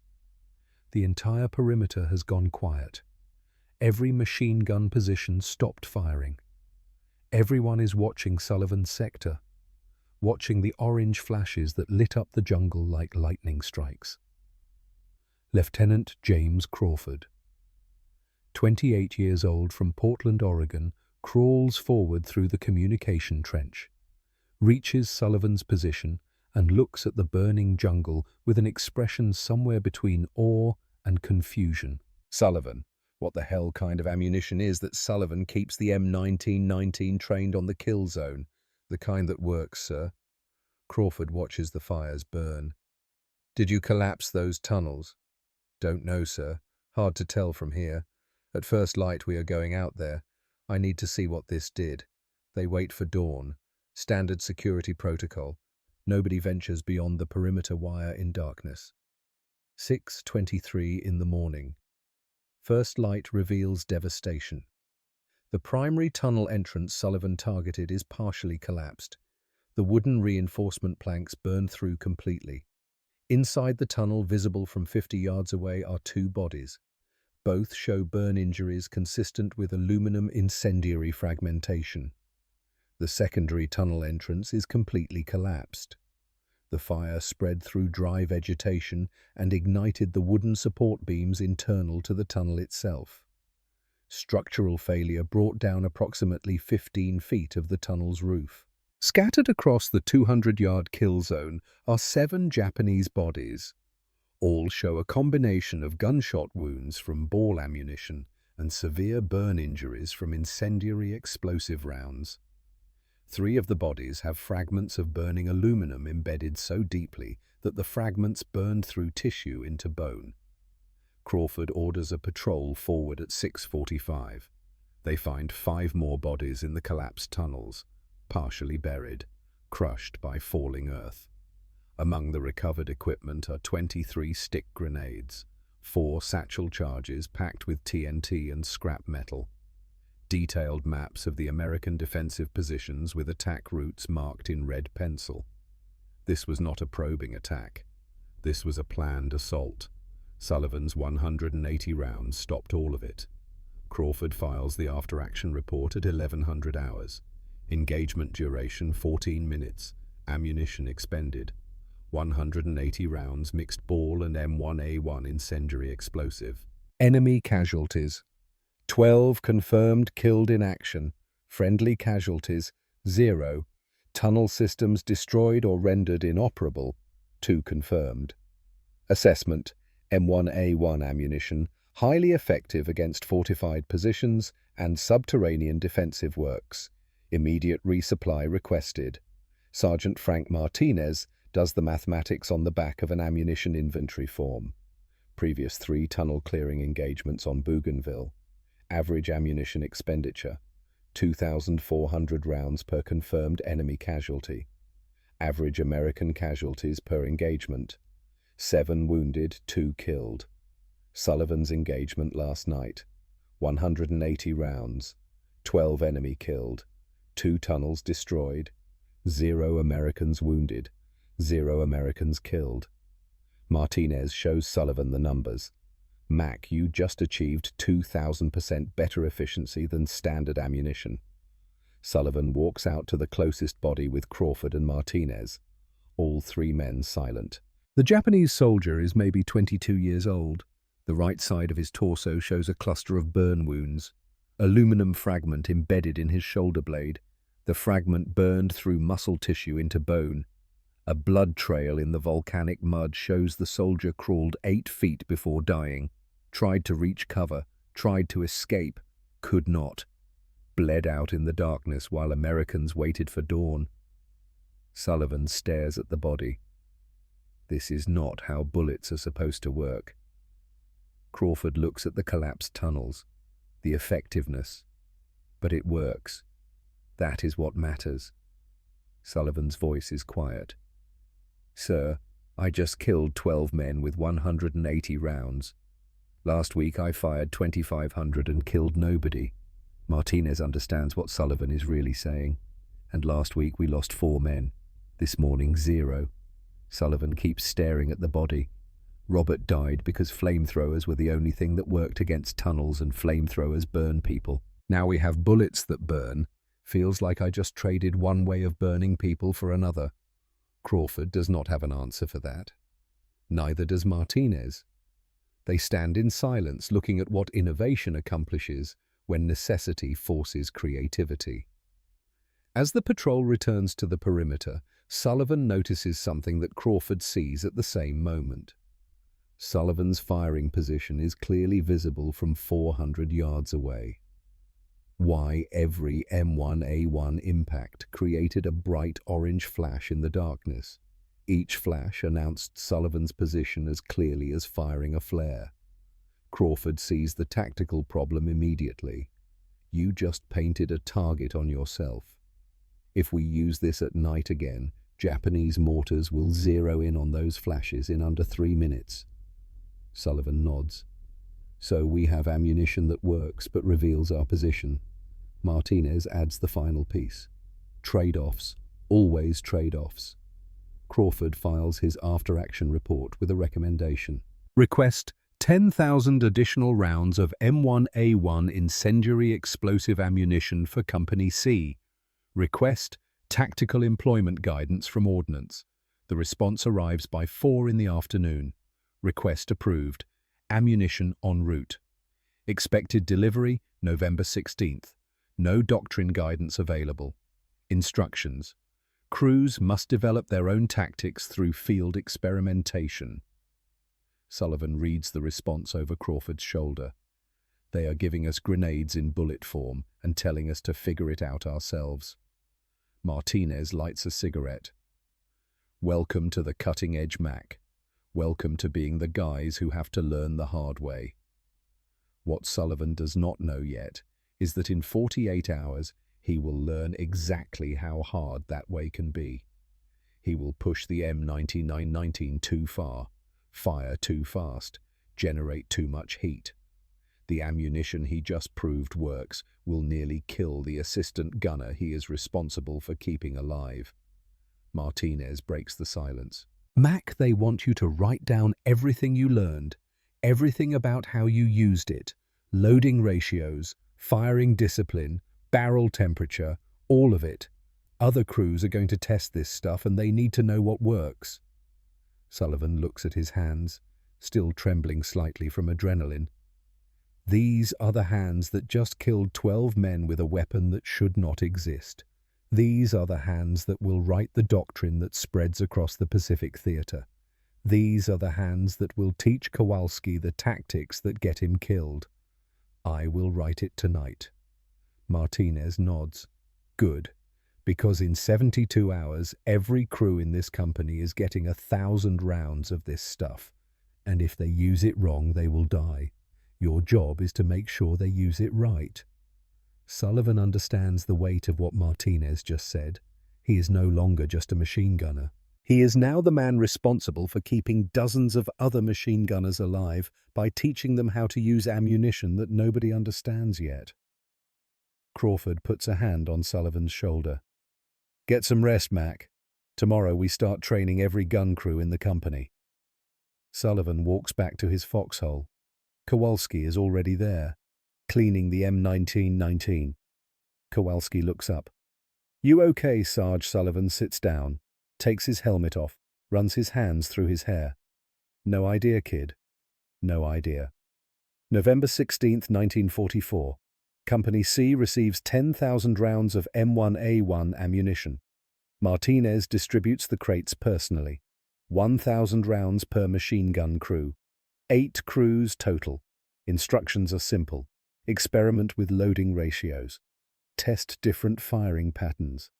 The entire perimeter has gone quiet. Every machine gun position stopped firing. Everyone is watching Sullivan's sector, watching the orange flashes that lit up the jungle like lightning strikes. Lieutenant James Crawford, 28 years old, from Portland, Oregon, crawls forward through the communication trench, reaches Sullivan's position, and looks at the burning jungle with an expression somewhere between awe and confusion. "Sullivan, what the hell kind of ammunition is that Sullivan keeps the M1919 trained on the kill zone? The kind that works, sir." Crawford watches the fires burn. "Did you collapse those tunnels?" "Don't know, sir. Hard to tell from here. At first light we are going out there. I need to see what this did. They wait for dawn. Standard security protocol. Nobody ventures beyond the perimeter wire in darkness." 6:23 in the morning. First light reveals devastation. The primary tunnel entrance Sullivan targeted is partially collapsed. The wooden reinforcement planks burn through completely. Inside the tunnel, visible from 50 yards away, are 2 bodies. Both show burn injuries consistent with aluminum incendiary fragmentation. The secondary tunnel entrance is completely collapsed. The fire spread through dry vegetation and ignited the wooden support beams internal to the tunnel itself. Structural failure brought down approximately 15 feet of the tunnel's roof. Scattered across the 200-yard kill zone are 7 Japanese bodies. All show a combination of gunshot wounds from ball ammunition and severe burn injuries from incendiary explosive rounds. 3 of the bodies have fragments of burning aluminum embedded so deeply that the fragments burned through tissue into bone. Crawford orders a patrol forward at 6:45. They find 5 more bodies in the collapsed tunnels, partially buried, crushed by falling earth. Among the recovered equipment are 23 stick grenades, 4 satchel charges packed with TNT and scrap metal. Detailed maps of the American defensive positions with attack routes marked in red pencil. This was not a probing attack. This was a planned assault. Sullivan's 180 rounds stopped all of it. Crawford files the after-action report at 1100 hours. Engagement duration 14 minutes. Ammunition expended. 180 rounds mixed ball and M1919 incendiary explosive. Enemy casualties. 12 confirmed killed in action. Friendly casualties, 0. Tunnel systems destroyed or rendered inoperable, 2 confirmed. Assessment: M1919 ammunition, highly effective against fortified positions and subterranean defensive works. Immediate resupply requested. Sergeant Frank Martinez does the mathematics on the back of an ammunition inventory form. Previous 3 tunnel clearing engagements on Bougainville. Average ammunition expenditure: 2,400 rounds per confirmed enemy casualty. Average American casualties per engagement: 7 wounded, 2 killed. Sullivan's engagement last night: 180 rounds, 12 enemy killed, 2 tunnels destroyed, 0 Americans wounded, 0 Americans killed. Martinez shows Sullivan the numbers. Mac, you just achieved 2,000% better efficiency than standard ammunition. Sullivan walks out to the closest body with Crawford and Martinez, all 3 men silent. The Japanese soldier is maybe 22 years old. The right side of his torso shows a cluster of burn wounds. Aluminum fragment embedded in his shoulder blade. The fragment burned through muscle tissue into bone. A blood trail in the volcanic mud shows the soldier crawled 8 feet before dying, tried to reach cover, tried to escape, could not. Bled out in the darkness while Americans waited for dawn. Sullivan stares at the body. This is not how bullets are supposed to work. Crawford looks at the collapsed tunnels, the effectiveness. But it works. That is what matters. Sullivan's voice is quiet. Sir, I just killed 12 men with 180 rounds. Last week I fired 2,500 and killed nobody. Martinez understands what Sullivan is really saying. And last week we lost 4 men. This morning 0. Sullivan keeps staring at the body. Robert died because flamethrowers were the only thing that worked against tunnels, and flamethrowers burn people. Now we have bullets that burn. Feels like I just traded one way of burning people for another. Crawford does not have an answer for that. Neither does Martinez. They stand in silence, looking at what innovation accomplishes when necessity forces creativity. As the patrol returns to the perimeter, Sullivan notices something that Crawford sees at the same moment. Sullivan's firing position is clearly visible from 400 yards away. Why every M1919 impact created a bright orange flash in the darkness. Each flash announced Sullivan's position as clearly as firing a flare. Crawford sees the tactical problem immediately. You just painted a target on yourself. If we use this at night again, Japanese mortars will zero in on those flashes in under 3 minutes. Sullivan nods. So we have ammunition that works but reveals our position. Martinez adds the final piece. Trade-offs. Always trade-offs. Crawford files his after-action report with a recommendation. Request 10,000 additional rounds of M1919 incendiary explosive ammunition for Company C. Request tactical employment guidance from Ordnance. The response arrives by 4 in the afternoon. Request approved. Ammunition en route. Expected delivery November 16th. No doctrine guidance available. Instructions. Crews must develop their own tactics through field experimentation. Sullivan reads the response over Crawford's shoulder. They are giving us grenades in bullet form and telling us to figure it out ourselves. Martinez lights a cigarette. Welcome to the cutting edge, Mac. Welcome to being the guys who have to learn the hard way. What Sullivan does not know yet is that in 48 hours he will learn exactly how hard that way can be. He will push the M1919 too far, fire too fast, generate too much heat. The ammunition he just proved works will nearly kill the assistant gunner he is responsible for keeping alive. Martinez breaks the silence. Mac, they want you to write down everything you learned, everything about how you used it, loading ratios, firing discipline, barrel temperature, all of it. Other crews are going to test this stuff and they need to know what works. Sullivan looks at his hands, still trembling slightly from adrenaline. These are the hands that just killed 12 men with a weapon that should not exist. These are the hands that will write the doctrine that spreads across the Pacific theater. These are the hands that will teach Kowalski the tactics that get him killed. I will write it tonight. Martinez nods. Good, because in 72 hours, every crew in this company is getting 1,000 rounds of this stuff. And if they use it wrong, they will die. Your job is to make sure they use it right. Sullivan understands the weight of what Martinez just said. He is no longer just a machine gunner. He is now the man responsible for keeping dozens of other machine gunners alive by teaching them how to use ammunition that nobody understands yet. Crawford puts a hand on Sullivan's shoulder. Get some rest, Mac. Tomorrow we start training every gun crew in the company. Sullivan walks back to his foxhole. Kowalski is already there, cleaning the M1919. Kowalski looks up. You okay, Sarge? Sullivan sits down, takes his helmet off, runs his hands through his hair. No idea, kid. No idea. November 16th, 1944. Company C receives 10,000 rounds of M1A1 ammunition. Martinez distributes the crates personally. 1,000 rounds per machine gun crew. 8 crews total. Instructions are simple. Experiment with loading ratios. Test different firing patterns.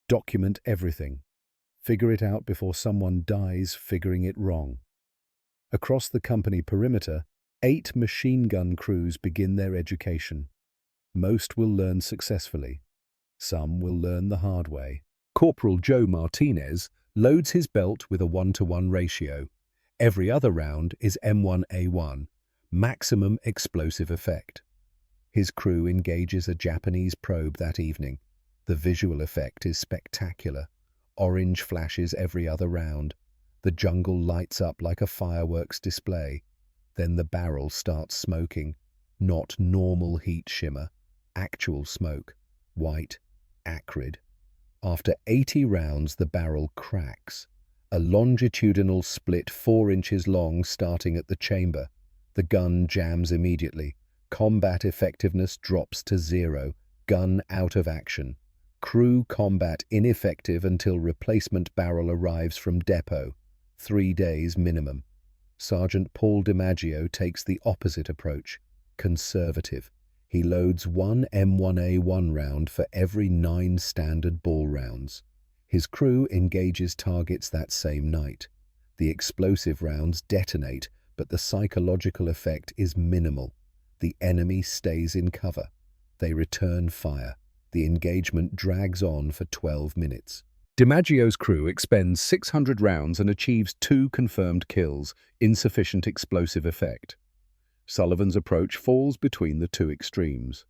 Document everything. Figure it out before someone dies figuring it wrong. Across the company perimeter, 8 machine gun crews begin their education. Most will learn successfully. Some will learn the hard way. Corporal Joe Martinez loads his belt with a 1-to-1 ratio. Every other round is M1A1, maximum explosive effect. His crew engages a Japanese probe that evening. The visual effect is spectacular. Orange flashes every other round. The jungle lights up like a fireworks display. Then the barrel starts smoking. Not normal heat shimmer. Actual smoke. White. Acrid. After 80 rounds, the barrel cracks. A longitudinal split 4 inches long starting at the chamber. The gun jams immediately. Combat effectiveness drops to 0. Gun out of action. Crew combat ineffective until replacement barrel arrives from depot. 3 days minimum. Sergeant Paul DiMaggio takes the opposite approach. Conservative. He loads 1 M1A1 round for every 9 standard ball rounds. His crew engages targets that same night. The explosive rounds detonate, but the psychological effect is minimal. The enemy stays in cover. They return fire. The engagement drags on for 12 minutes. DiMaggio's crew expends 600 rounds and achieves 2 confirmed kills, insufficient explosive effect. Sullivan's approach falls between the 2 extremes.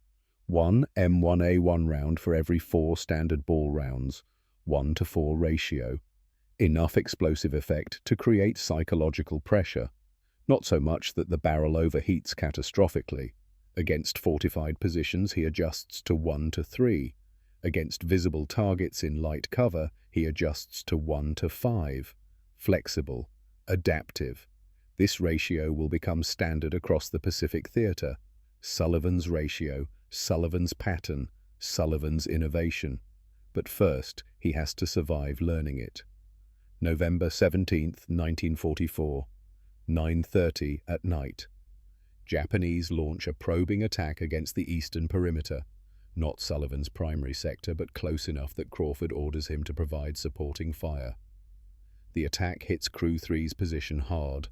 1 M1A1 round for every 4 standard ball rounds, 1-to-4 ratio. Enough explosive effect to create psychological pressure. Not so much that the barrel overheats catastrophically. Against fortified positions, he adjusts to 1-to-3. Against visible targets in light cover, he adjusts to 1-to-5. Flexible. Adaptive. This ratio will become standard across the Pacific theater. Sullivan's ratio, Sullivan's pattern, Sullivan's innovation. But first, he has to survive learning it. November 17th, 1944. 9:30 at night. Japanese launch a probing attack against the eastern perimeter. Not Sullivan's primary sector, but close enough that Crawford orders him to provide supporting fire. The attack hits Crew 3's position hard.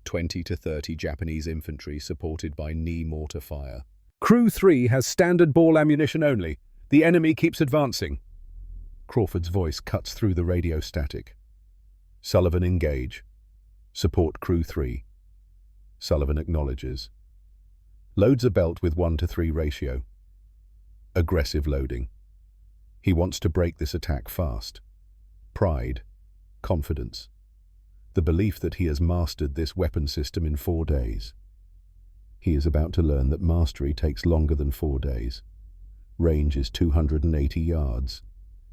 20 to 30 Japanese infantry supported by knee mortar fire. Crew 3 has standard ball ammunition only. The enemy keeps advancing. Crawford's voice cuts through the radio static. Sullivan, engage. Support Crew 3. Sullivan acknowledges. Loads a belt with 1:3 ratio. Aggressive loading. He wants to break this attack fast. Pride. Confidence. The belief that he has mastered this weapon system in 4 days. He is about to learn that mastery takes longer than 4 days. Range is 280 yards.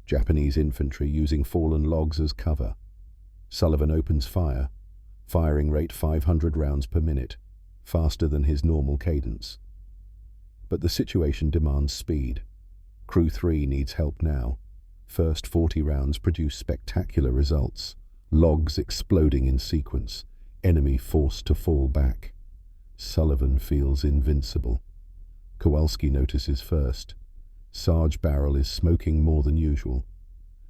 Japanese infantry using fallen logs as cover. Sullivan opens fire. Firing rate 500 rounds per minute, faster than his normal cadence. But the situation demands speed. Crew 3 needs help now. First 40 rounds produce spectacular results. Logs exploding in sequence. Enemy forced to fall back. Sullivan feels invincible. Kowalski notices first. Sarge barrel is smoking more than usual.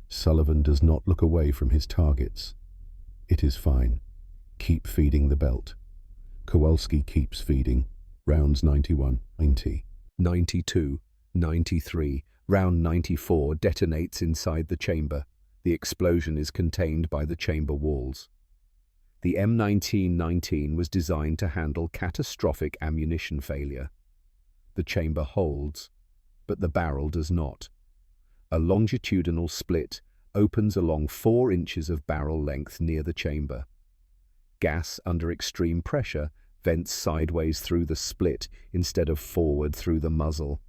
Sullivan does not look away from his targets. It is fine. Keep feeding the belt. Kowalski keeps feeding. Rounds 91, 90. 92, 93. Round 94 detonates inside the chamber. The explosion is contained by the chamber walls. The M1919 was designed to handle catastrophic ammunition failure. The chamber holds, but the barrel does not. A longitudinal split opens along 4 inches of barrel length near the chamber. Gas under extreme pressure vents sideways through the split instead of forward through the muzzle.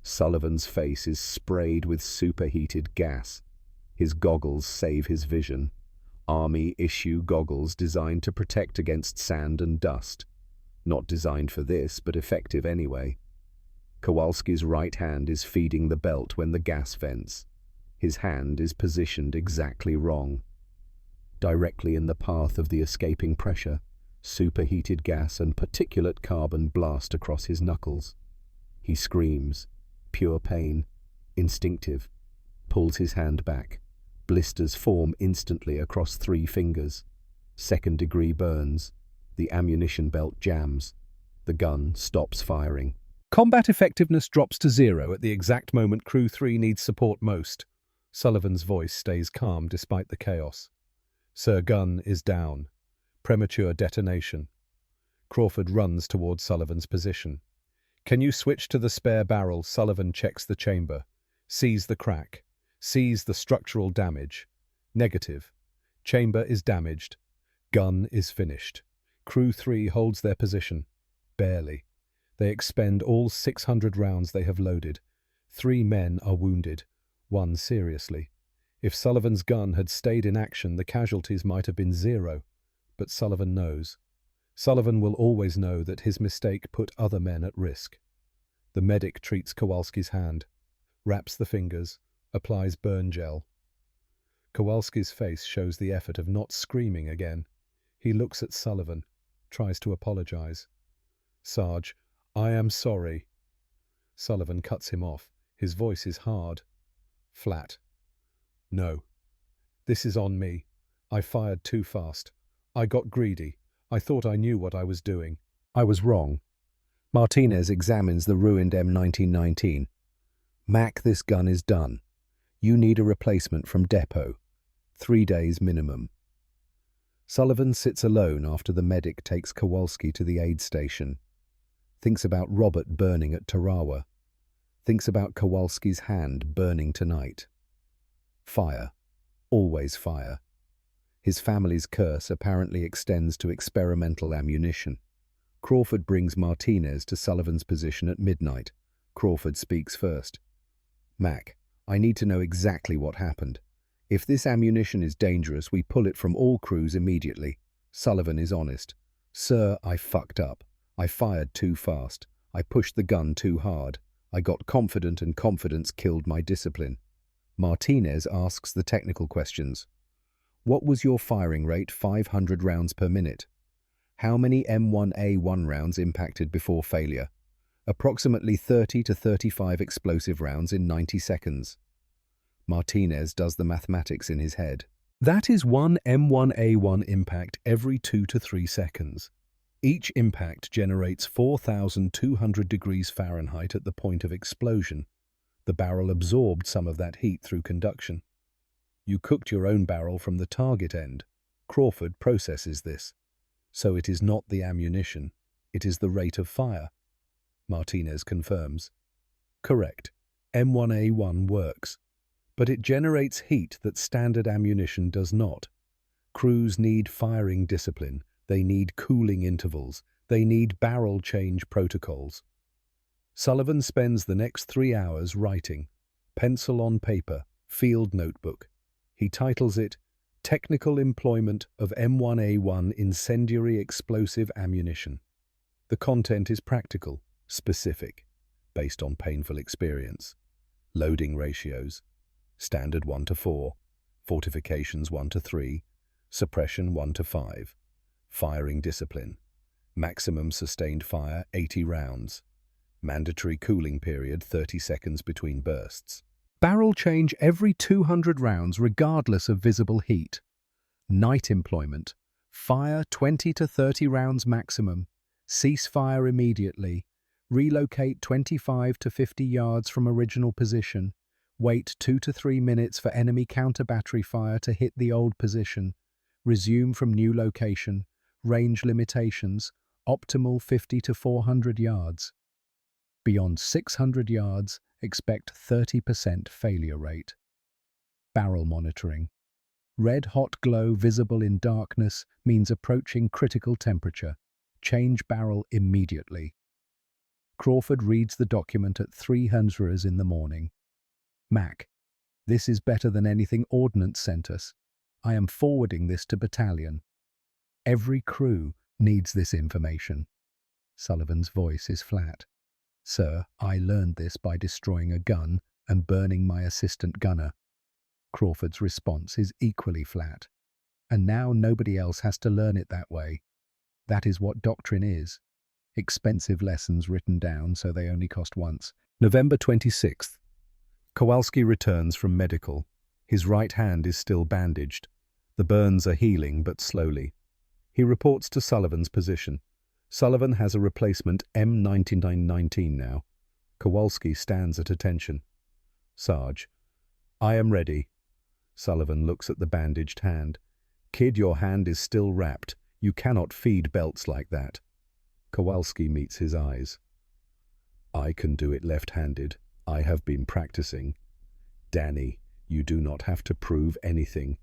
Sullivan's face is sprayed with superheated gas. His goggles save his vision. Army-issue goggles designed to protect against sand and dust. Not designed for this, but effective anyway. Kowalski's right hand is feeding the belt when the gas vents. His hand is positioned exactly wrong. Directly in the path of the escaping pressure, superheated gas and particulate carbon blast across his knuckles. He screams, pure pain, instinctive, pulls his hand back. Blisters form instantly across 3 fingers. Second-degree burns. The ammunition belt jams. The gun stops firing. Combat effectiveness drops to 0 at the exact moment Crew 3 needs support most. Sullivan's voice stays calm despite the chaos. Sir, gun is down. Premature detonation. Crawford runs towards Sullivan's position. Can you switch to the spare barrel? Sullivan checks the chamber. Sees the crack. Sees the structural damage. Negative. Chamber is damaged. Gun is finished. Crew 3 holds their position. Barely. They expend all 600 rounds they have loaded. 3 men are wounded. 1 seriously. If Sullivan's gun had stayed in action, the casualties might have been 0. But Sullivan knows. Sullivan will always know that his mistake put other men at risk. The medic treats Kowalski's hand, wraps the fingers, applies burn gel. Kowalski's face shows the effort of not screaming again. He looks at Sullivan, tries to apologize. Sarge, I am sorry. Sullivan cuts him off. His voice is hard, flat. No. This is on me. I fired too fast. I got greedy. I thought I knew what I was doing. I was wrong. Martinez examines the ruined M1919. Mac, this gun is done. You need a replacement from depot. 3 days minimum. Sullivan sits alone after the medic takes Kowalski to the aid station. Thinks about Robert burning at Tarawa. Thinks about Kowalski's hand burning tonight. Fire. Always fire. His family's curse apparently extends to experimental ammunition. Crawford brings Martinez to Sullivan's position at midnight. Crawford speaks first. Mac, I need to know exactly what happened. If this ammunition is dangerous, we pull it from all crews immediately. Sullivan is honest. Sir, I fucked up. I fired too fast. I pushed the gun too hard. I got confident and confidence killed my discipline. Martinez asks the technical questions. What was your firing rate? 500 rounds per minute. How many M1A1 rounds impacted before failure? Approximately 30 to 35 explosive rounds in 90 seconds. Martinez does the mathematics in his head. That is 1 M1A1 impact every 2 to 3 seconds. Each impact generates 4,200 degrees Fahrenheit at the point of explosion. The barrel absorbed some of that heat through conduction. You cooked your own barrel from the target end. Crawford processes this. So it is not the ammunition, it is the rate of fire. Martinez confirms. Correct. M1A1 works, but it generates heat that standard ammunition does not. Crews need firing discipline, they need cooling intervals, they need barrel change protocols. Sullivan spends the next 3 hours writing, pencil on paper, field notebook. He titles it, Technical Employment of M1A1 Incendiary Explosive Ammunition. The content is practical, specific, based on painful experience. Loading ratios, standard 1:4, fortifications 1:3, suppression 1:5, firing discipline, maximum sustained fire 80 rounds, mandatory cooling period 30 seconds between bursts. Barrel change every 200 rounds regardless of visible heat. Night employment, fire 20 to 30 rounds maximum, cease fire immediately, relocate 25 to 50 yards from original position, wait 2 to 3 minutes for enemy counter-battery fire to hit the old position, resume from new location, range limitations, optimal 50 to 400 yards. Beyond 600 yards, expect 30% failure rate. Barrel monitoring. Red-hot glow visible in darkness means approaching critical temperature. Change barrel immediately. Crawford reads the document at 300 in the morning. Mac, this is better than anything Ordnance sent us. I am forwarding this to battalion. Every crew needs this information. Sullivan's voice is flat. Sir, I learned this by destroying a gun and burning my assistant gunner. Crawford's response is equally flat. And now nobody else has to learn it that way. That is what doctrine is. Expensive lessons written down so they only cost once. November 26th. Kowalski returns from medical. His right hand is still bandaged. The burns are healing, but slowly. He reports to Sullivan's position. Sullivan has a replacement M1919 now. Kowalski stands at attention. Sarge, I am ready. Sullivan looks at the bandaged hand. Kid, your hand is still wrapped. You cannot feed belts like that. Kowalski meets his eyes. I can do it left-handed. I have been practicing. Danny, you do not have to prove anything.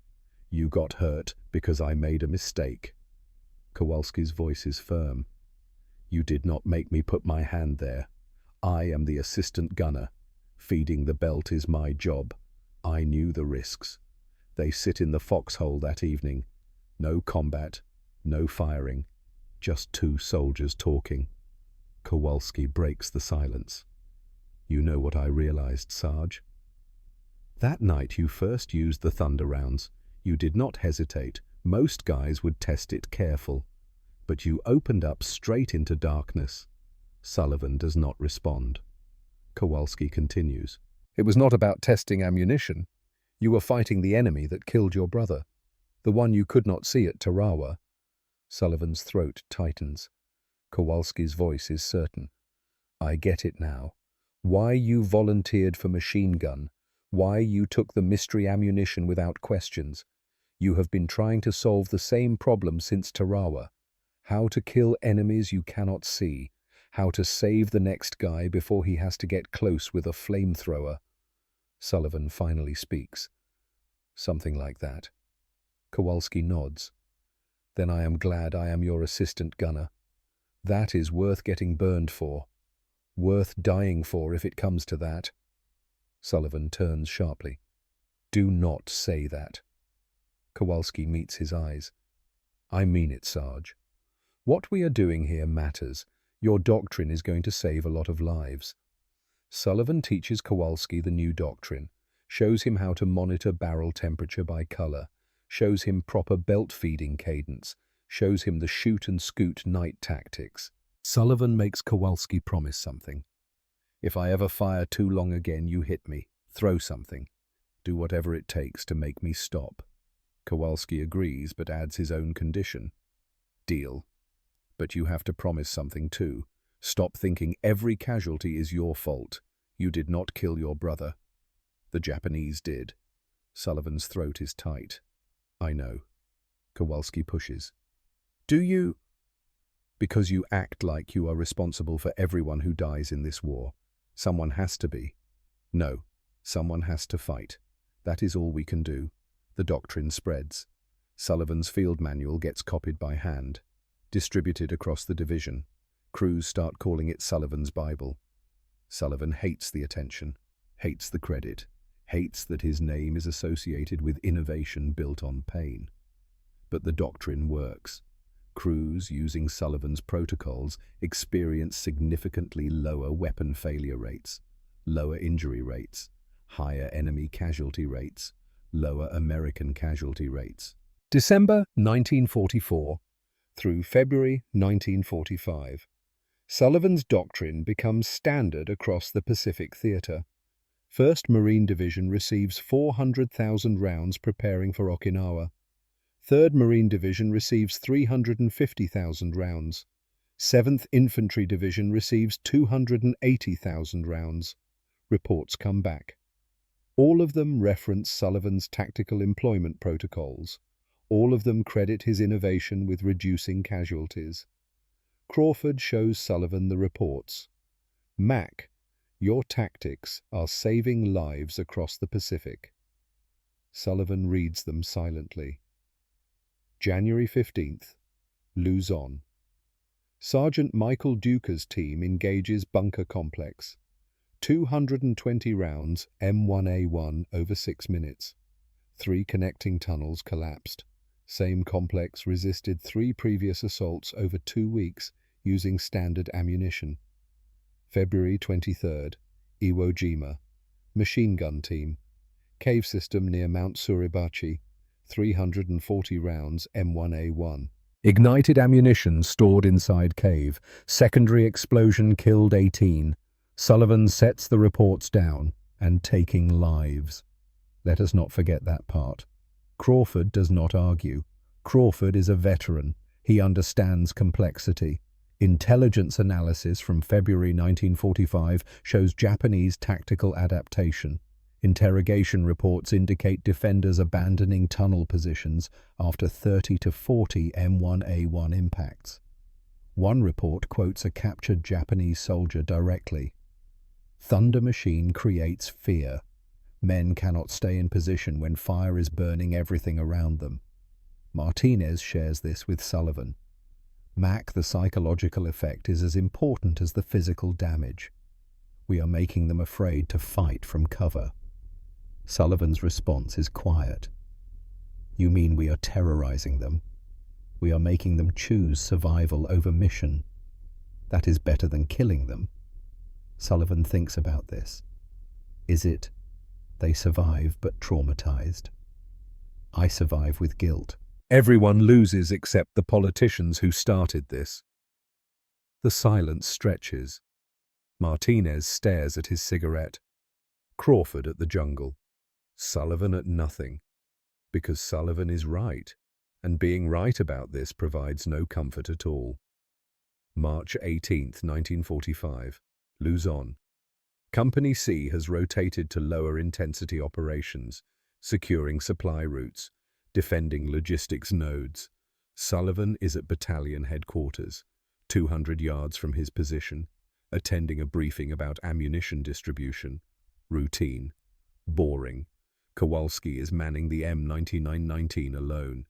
You got hurt because I made a mistake. Kowalski's voice is firm. You did not make me put my hand there. I am the assistant gunner. Feeding the belt is my job. I knew the risks. They sit in the foxhole that evening. No combat, no firing, just two soldiers talking. Kowalski breaks the silence. You know what I realized, Sarge? That night you first used the thunder rounds. You did not hesitate. Most guys would test it careful. But you opened up straight into darkness. Sullivan does not respond. Kowalski continues. It was not about testing ammunition. You were fighting the enemy that killed your brother, the one you could not see at Tarawa. Sullivan's throat tightens. Kowalski's voice is certain. I get it now. Why you volunteered for machine gun. Why you took the mystery ammunition without questions. You have been trying to solve the same problem since Tarawa. How to kill enemies you cannot see. How to save the next guy before he has to get close with a flamethrower. Sullivan finally speaks. Something like that. Kowalski nods. Then I am glad I am your assistant gunner. That is worth getting burned for. Worth dying for if it comes to that. Sullivan turns sharply. Do not say that. Kowalski meets his eyes. I mean it, Sarge. What we are doing here matters. Your doctrine is going to save a lot of lives. Sullivan teaches Kowalski the new doctrine, shows him how to monitor barrel temperature by color, shows him proper belt feeding cadence, shows him the shoot and scoot night tactics. Sullivan makes Kowalski promise something. If I ever fire too long again, you hit me. Throw something. Do whatever it takes to make me stop. Kowalski agrees, but adds his own condition. Deal. But you have to promise something too. Stop thinking every casualty is your fault. You did not kill your brother. The Japanese did. Sullivan's throat is tight. I know. Kowalski pushes. Do you? Because you act like you are responsible for everyone who dies in this war. Someone has to be. No, someone has to fight. That is all we can do. The doctrine spreads. Sullivan's field manual gets copied by hand, distributed across the division. Crews start calling it Sullivan's Bible. Sullivan hates the attention, hates the credit, hates that his name is associated with innovation built on pain. But the doctrine works. Crews using Sullivan's protocols experience significantly lower weapon failure rates, lower injury rates, higher enemy casualty rates, lower American casualty rates. December 1944 through February 1945. Sullivan's doctrine becomes standard across the Pacific Theater. 1st Marine Division receives 400,000 rounds preparing for Okinawa. 3rd Marine Division receives 350,000 rounds. 7th Infantry Division receives 280,000 rounds. Reports come back. All of them reference Sullivan's tactical employment protocols. All of them credit his innovation with reducing casualties. Crawford shows Sullivan the reports. Mac, your tactics are saving lives across the Pacific. Sullivan reads them silently. January 15th, Luzon. Sergeant Michael Duca's team engages bunker complex. 220 rounds M1A1 over 6 minutes. 3 connecting tunnels collapsed. Same complex resisted 3 previous assaults over 2 weeks using standard ammunition. February 23rd, Iwo Jima. Machine gun team. Cave system near Mount Suribachi. 340 rounds M1A1. Ignited ammunition stored inside cave. Secondary explosion killed 18. Sullivan sets the reports down, and taking lives. Let us not forget that part. Crawford does not argue. Crawford is a veteran. He understands complexity. Intelligence analysis from February 1945 shows Japanese tactical adaptation. Interrogation reports indicate defenders abandoning tunnel positions after 30 to 40 M1A1 impacts. One report quotes a captured Japanese soldier directly. Thunder machine creates fear. Men cannot stay in position when fire is burning everything around them. Martinez shares this with Sullivan. Mac, the psychological effect is as important as the physical damage. We are making them afraid to fight from cover. Sullivan's response is quiet. You mean we are terrorizing them? We are making them choose survival over mission. That is better than killing them. Sullivan thinks about this. Is it, they survive but traumatized? I survive with guilt. Everyone loses except the politicians who started this. The silence stretches. Martinez stares at his cigarette. Crawford at the jungle. Sullivan at nothing. Because Sullivan is right, and being right about this provides no comfort at all. March 18th, 1945. Luzon. Company C has rotated to lower intensity operations, securing supply routes, defending logistics nodes. Sullivan is at battalion headquarters, 200 yards from his position, attending a briefing about ammunition distribution. Routine. Boring. Kowalski is manning the M1919 alone.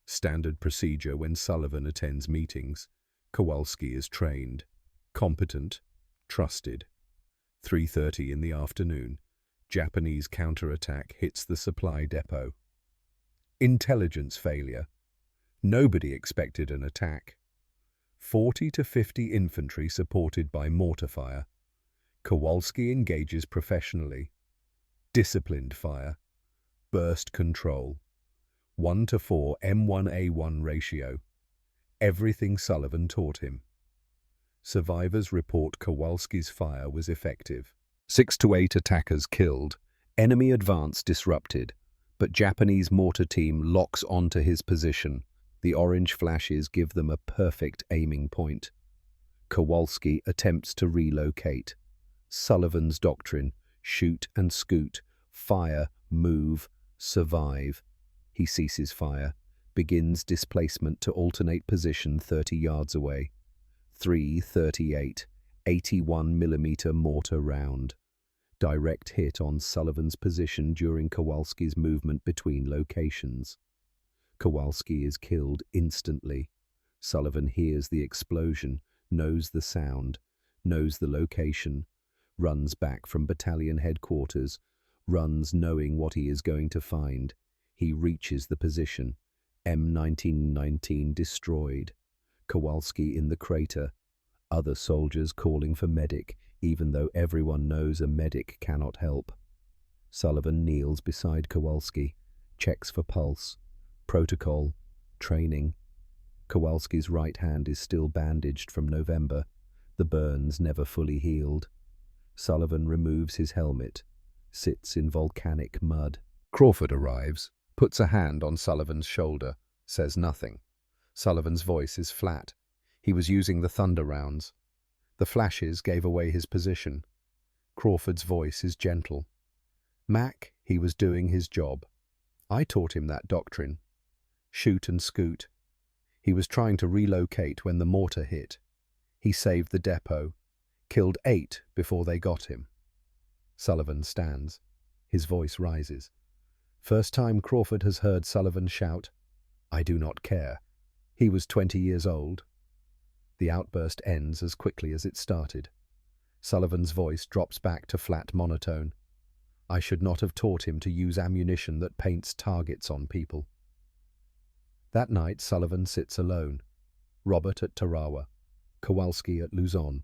Standard procedure when Sullivan attends meetings. Kowalski is trained, competent, trusted. 3:30 in the afternoon. Japanese counterattack hits the supply depot. Intelligence failure. Nobody expected an attack. 40 to 50 infantry supported by mortar fire. Kowalski engages professionally. Disciplined fire. Burst control. 1:4 M1A1 ratio. Everything Sullivan taught him. Survivors report Kowalski's fire was effective. 6 to 8 attackers killed. Enemy advance disrupted. But Japanese mortar team locks onto his position. The orange flashes give them a perfect aiming point. Kowalski attempts to relocate. Sullivan's doctrine: shoot and scoot, fire, move, survive. He ceases fire, begins displacement to alternate position 30 yards away. .338 81mm mortar round. Direct hit on Sullivan's position during Kowalski's movement between locations. Kowalski is killed instantly. Sullivan hears the explosion, knows the sound, knows the location, runs back from battalion headquarters, runs knowing what he is going to find. He reaches the position. M1919 destroyed. Kowalski in the crater. Other soldiers calling for medic, even though everyone knows a medic cannot help. Sullivan kneels beside Kowalski, checks for pulse, protocol, training. Kowalski's right hand is still bandaged from November, the burns never fully healed. Sullivan removes his helmet, sits in volcanic mud. Crawford arrives, puts a hand on Sullivan's shoulder, says nothing. Sullivan's voice is flat. He was using the thunder rounds. The flashes gave away his position. Crawford's voice is gentle. Mac, he was doing his job. I taught him that doctrine. Shoot and scoot. He was trying to relocate when the mortar hit. He saved the depot, killed 8 before they got him. Sullivan stands. His voice rises. First time Crawford has heard Sullivan shout, "I do not care." He was 20 years old. The outburst ends as quickly as it started. Sullivan's voice drops back to flat monotone. I should not have taught him to use ammunition that paints targets on people. That night, Sullivan sits alone. Robert at Tarawa, Kowalski at Luzon.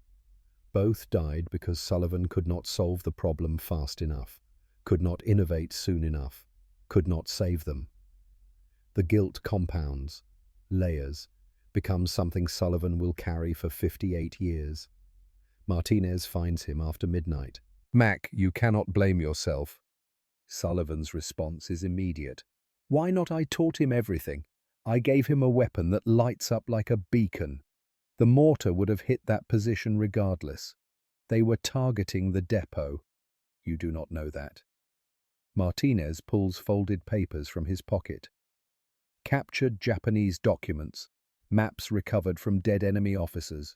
Both died because Sullivan could not solve the problem fast enough, could not innovate soon enough, could not save them. The guilt compounds, layers, becomes something Sullivan will carry for 58 years. Martinez finds him after midnight. Mac, you cannot blame yourself. Sullivan's response is immediate. Why not? I taught him everything. I gave him a weapon that lights up like a beacon. The mortar would have hit that position regardless. They were targeting the depot. You do not know that. Martinez pulls folded papers from his pocket. Captured Japanese documents, maps recovered from dead enemy officers.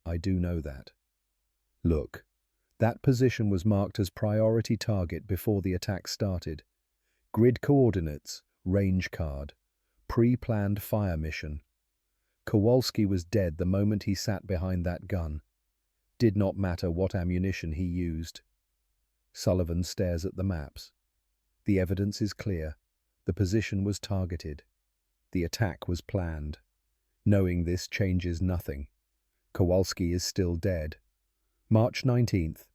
I do know that. Look, that position was marked as priority target before the attack started. Grid coordinates, range card, pre-planned fire mission. Kowalski was dead the moment he sat behind that gun. Did not matter what ammunition he used. Sullivan stares at the maps. The evidence is clear. The position was targeted. The attack was planned. Knowing this changes nothing. Kowalski is still dead. March 19th.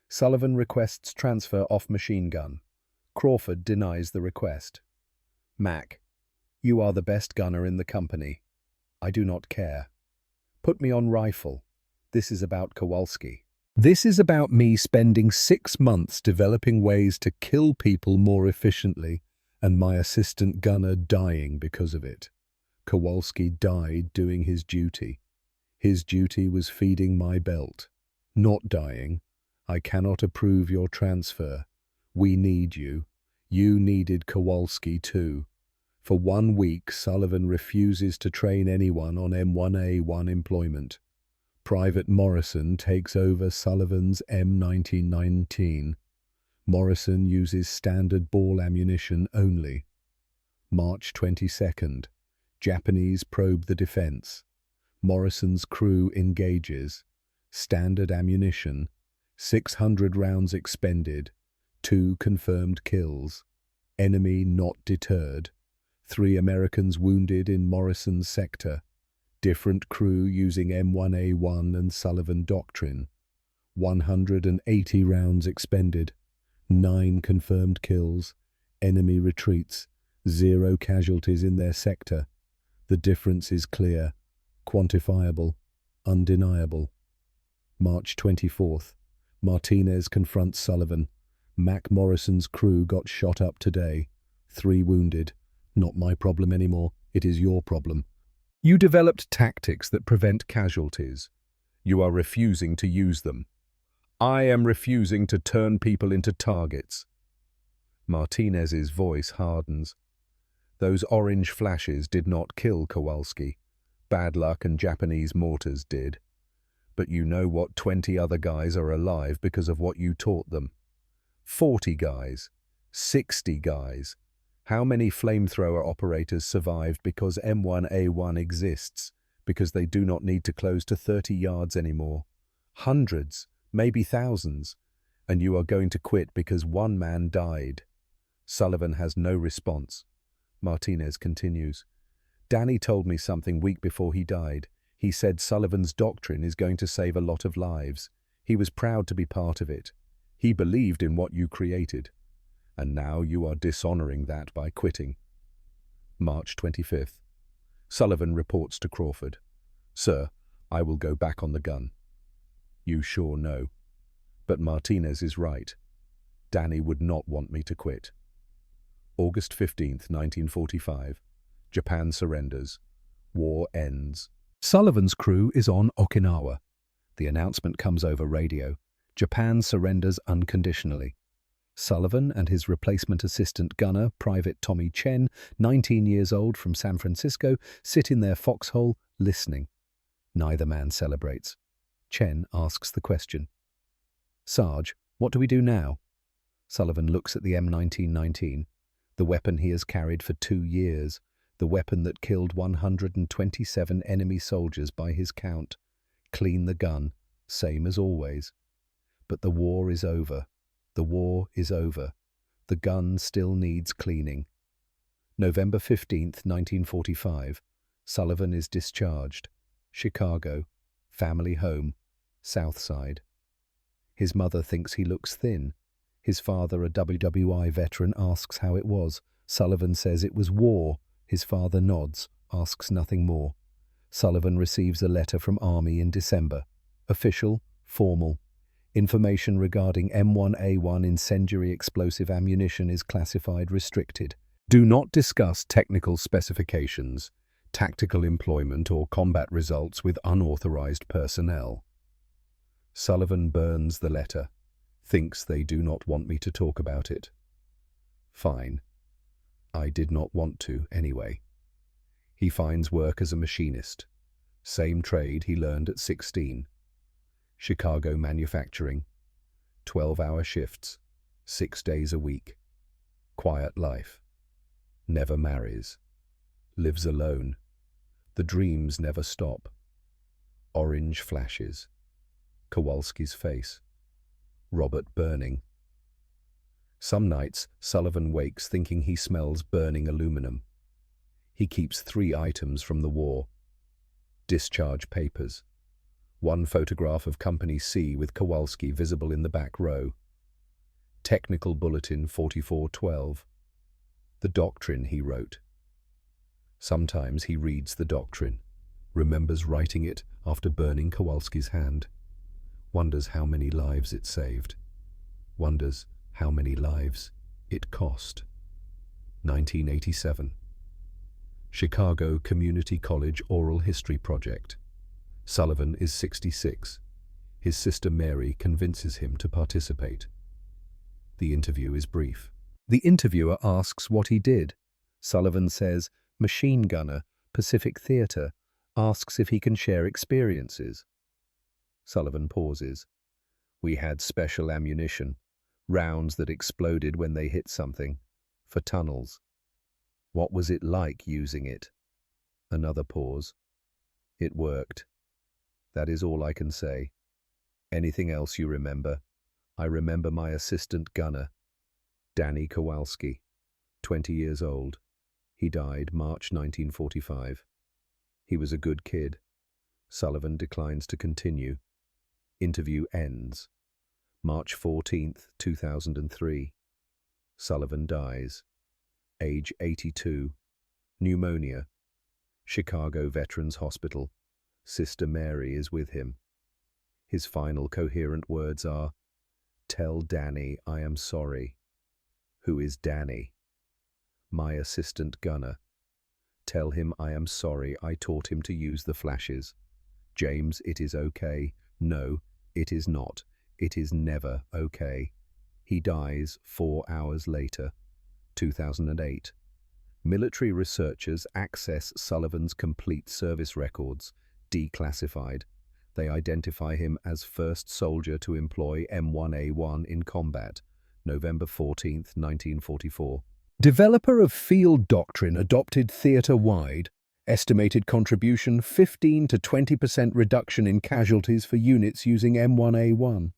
Sullivan requests transfer off machine gun. Crawford denies the request. Mac, you are the best gunner in the company. I do not care. Put me on rifle. This is about Kowalski. This is about me spending 6 months developing ways to kill people more efficiently, and my assistant gunner dying because of it. Kowalski died doing his duty. His duty was feeding my belt. Not dying. I cannot approve your transfer. We need you. You needed Kowalski too. For 1 week, Sullivan refuses to train anyone on M1A1 employment. Private Morrison takes over Sullivan's M1919. Morrison uses standard ball ammunition only. March 22nd. Japanese probe the defense. Morrison's crew engages. Standard ammunition. 600 rounds expended. 2 confirmed kills. Enemy not deterred. 3 Americans wounded in Morrison's sector. Different crew using M1A1 and Sullivan doctrine. 180 rounds expended. 9 confirmed kills. Enemy retreats. 0 casualties in their sector. The difference is clear, quantifiable, undeniable. March 24th. Martinez confronts Sullivan. Mac Morrison's crew got shot up today. 3 wounded. Not my problem anymore. It is your problem. You developed tactics that prevent casualties. You are refusing to use them. I am refusing to turn people into targets. Martinez's voice hardens. Those orange flashes did not kill Kowalski. Bad luck and Japanese mortars did. But you know what, 20 other guys are alive because of what you taught them. 40 guys. 60 guys. How many flamethrower operators survived because M1919 exists, because they do not need to close to 30 yards anymore? Hundreds, maybe thousands. And you are going to quit because one man died. Sullivan has no response. Martinez continues. Danny told me something week before he died. He said Sullivan's doctrine is going to save a lot of lives. He was proud to be part of it. He believed in what you created. And now you are dishonoring that by quitting. March 25th. Sullivan reports to Crawford. Sir, I will go back on the gun. You sure know. But Martinez is right. Danny would not want me to quit. August 15th, 1945. Japan surrenders. War ends. Sullivan's crew is on Okinawa. The announcement comes over radio. Japan surrenders unconditionally. Sullivan and his replacement assistant gunner, Private Tommy Chen, 19 years old from San Francisco, sit in their foxhole, listening. Neither man celebrates. Chen asks the question. Sarge, what do we do now? Sullivan looks at the M1919, the weapon he has carried for 2 years, the weapon that killed 127 enemy soldiers by his count. Clean the gun, same as always. But the war is over. The war is over. The gun still needs cleaning. November 15th, 1945. Sullivan is discharged. Chicago. Family home. South Side. His mother thinks he looks thin. His father, a WWI veteran, asks how it was. Sullivan says it was war. His father nods, asks nothing more. Sullivan receives a letter from Army in December. Official, formal. Information regarding M1A1 incendiary explosive ammunition is classified restricted. Do not discuss technical specifications, tactical employment or combat results with unauthorized personnel. Sullivan burns the letter, thinks they do not want me to talk about it. Fine. I did not want to, anyway. He finds work as a machinist. Same trade he learned at 16. Chicago manufacturing. 12-hour shifts. 6 days a week. Quiet life. Never marries. Lives alone. The dreams never stop. Orange flashes. Kowalski's face. Robert burning. Some nights, Sullivan wakes thinking he smells burning aluminum. He keeps 3 items from the war. Discharge papers. 1 photograph of Company C with Kowalski visible in the back row. Technical Bulletin 4412. The doctrine he wrote. Sometimes he reads the doctrine, remembers writing it after burning Kowalski's hand. Wonders how many lives it saved. Wonders how many lives it cost. 1987. Chicago Community College Oral History Project. Sullivan is 66. His sister Mary convinces him to participate. The interview is brief. The interviewer asks what he did. Sullivan says, machine gunner, Pacific Theater, asks if he can share experiences. Sullivan pauses. We had special ammunition, rounds that exploded when they hit something, for tunnels. What was it like using it? Another pause. It worked. That is all I can say. Anything else you remember? I remember my assistant gunner, Danny Kowalski, 20 years old. He died March 1945. He was a good kid. Sullivan declines to continue. Interview ends. March 14th, 2003. Sullivan dies. Age 82. Pneumonia. Chicago Veterans Hospital. Sister Mary is with him. His final coherent words are, "Tell Danny I am sorry." Who is Danny? My assistant gunner. Tell him I am sorry I taught him to use the flashes. James, it is okay. No, it is not. It is never okay. He dies 4 hours later, 2008. Military researchers access Sullivan's complete service records, declassified. They identify him as first soldier to employ M1A1 in combat, November 14, 1944. Developer of field doctrine adopted theater-wide, estimated contribution 15 to 20% reduction in casualties for units using M1A1.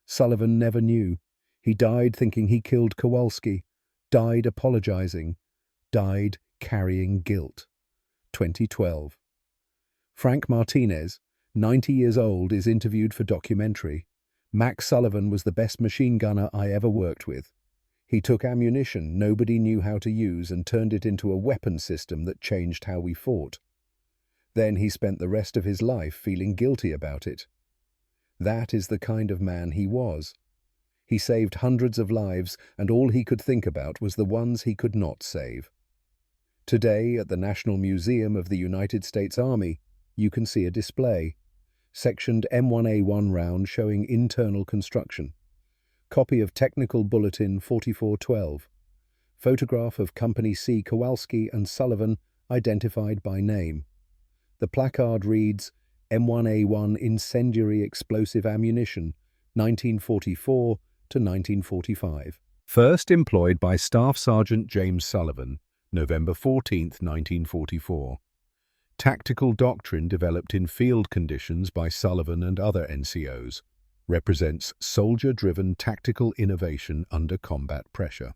Sullivan never knew. He died thinking he killed Kowalski, died apologizing, died carrying guilt. 2012. Frank Martinez, 90 years old, is interviewed for documentary. Mac Sullivan was the best machine gunner I ever worked with. He took ammunition nobody knew how to use and turned it into a weapon system that changed how we fought. Then he spent the rest of his life feeling guilty about it. That is the kind of man he was. He saved hundreds of lives, and all he could think about was the ones he could not save. Today, at the National Museum of the United States Army, you can see a display. Sectioned M1A1 round showing internal construction. Copy of Technical Bulletin 4412. Photograph of Company C Kowalski and Sullivan identified by name. The placard reads, M1A1 Incendiary Explosive Ammunition, 1944 to 1945. First employed by Staff Sergeant James Sullivan, November 14, 1944. Tactical doctrine developed in field conditions by Sullivan and other NCOs. Represents soldier-driven tactical innovation under combat pressure.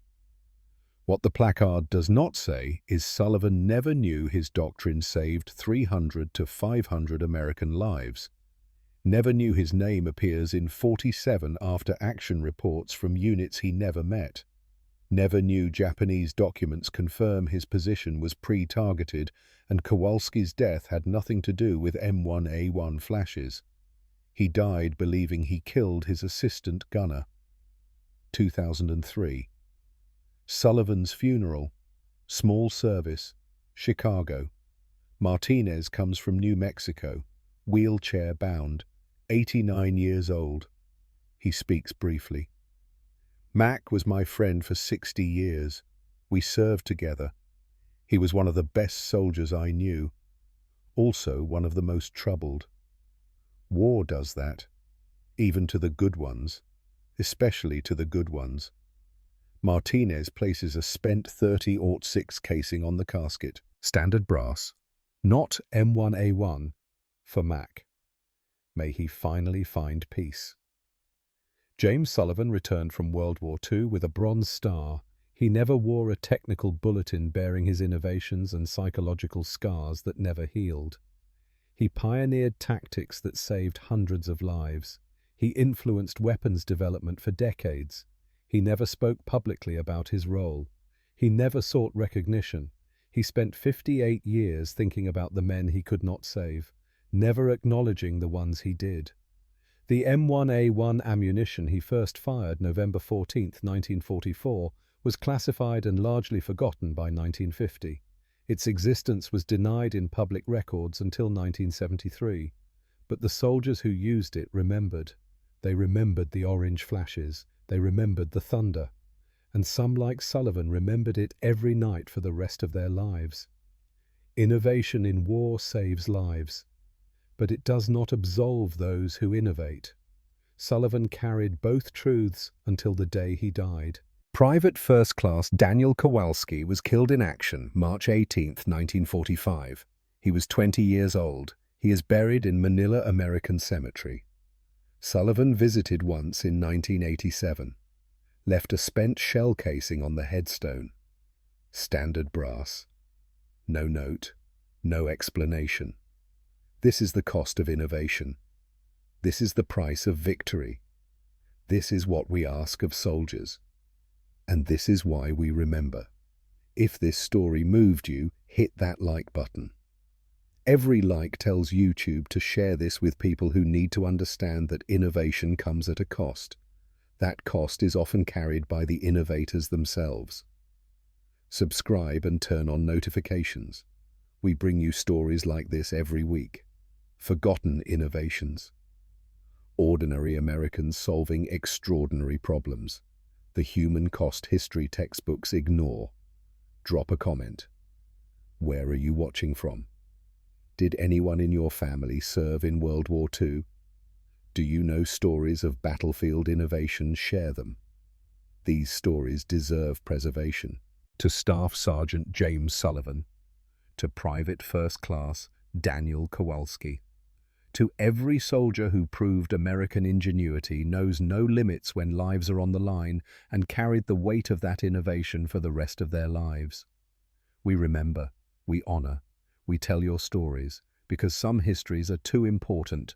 What the placard does not say is Sullivan never knew his doctrine saved 300 to 500 American lives. Never knew his name appears in 47 after-action reports from units he never met. Never knew Japanese documents confirm his position was pre-targeted and Kowalski's death had nothing to do with M1A1 flashes. He died believing he killed his assistant gunner. 2003. Sullivan's funeral. Small service. Chicago. Martinez comes from New Mexico, wheelchair-bound, 89 years old. He speaks briefly. Mac was my friend for 60 years. We served together. He was one of the best soldiers I knew. Also one of the most troubled. War does that, even to the good ones, especially to the good ones. Martinez places a spent .30-06 casing on the casket. Standard brass, not M1A1, for Mac. May he finally find peace. James Sullivan returned from World War II with a Bronze Star. He never wore a technical bulletin bearing his innovations and psychological scars that never healed. He pioneered tactics that saved hundreds of lives. He influenced weapons development for decades. He never spoke publicly about his role. He never sought recognition. He spent 58 years thinking about the men he could not save, never acknowledging the ones he did. The M1A1 ammunition he first fired November 14, 1944, was classified and largely forgotten by 1950. Its existence was denied in public records until 1973, but the soldiers who used it remembered. They remembered the orange flashes, they remembered the thunder, and some like Sullivan remembered it every night for the rest of their lives. Innovation in war saves lives, but it does not absolve those who innovate. Sullivan carried both truths until the day he died. Private First Class Daniel Kowalski was killed in action March 18, 1945. He was 20 years old. He is buried in Manila American Cemetery. Sullivan visited once in 1987. Left a spent shell casing on the headstone. Standard brass. No note, no explanation. This is the cost of innovation. This is the price of victory. This is what we ask of soldiers. And this is why we remember. If this story moved you, hit that like button. Every like tells YouTube to share this with people who need to understand that innovation comes at a cost. That cost is often carried by the innovators themselves. Subscribe and turn on notifications. We bring you stories like this every week. Forgotten innovations. Ordinary Americans solving extraordinary problems. The human cost history textbooks ignore. Drop a comment. Where are you watching from? Did anyone in your family serve in World War II? Do you know stories of battlefield innovation? Share them. These stories deserve preservation. To Staff Sergeant James Sullivan, to Private First Class Daniel Kowalski, to every soldier who proved American ingenuity knows no limits when lives are on the line and carried the weight of that innovation for the rest of their lives. We remember, we honor, we tell your stories, because some histories are too important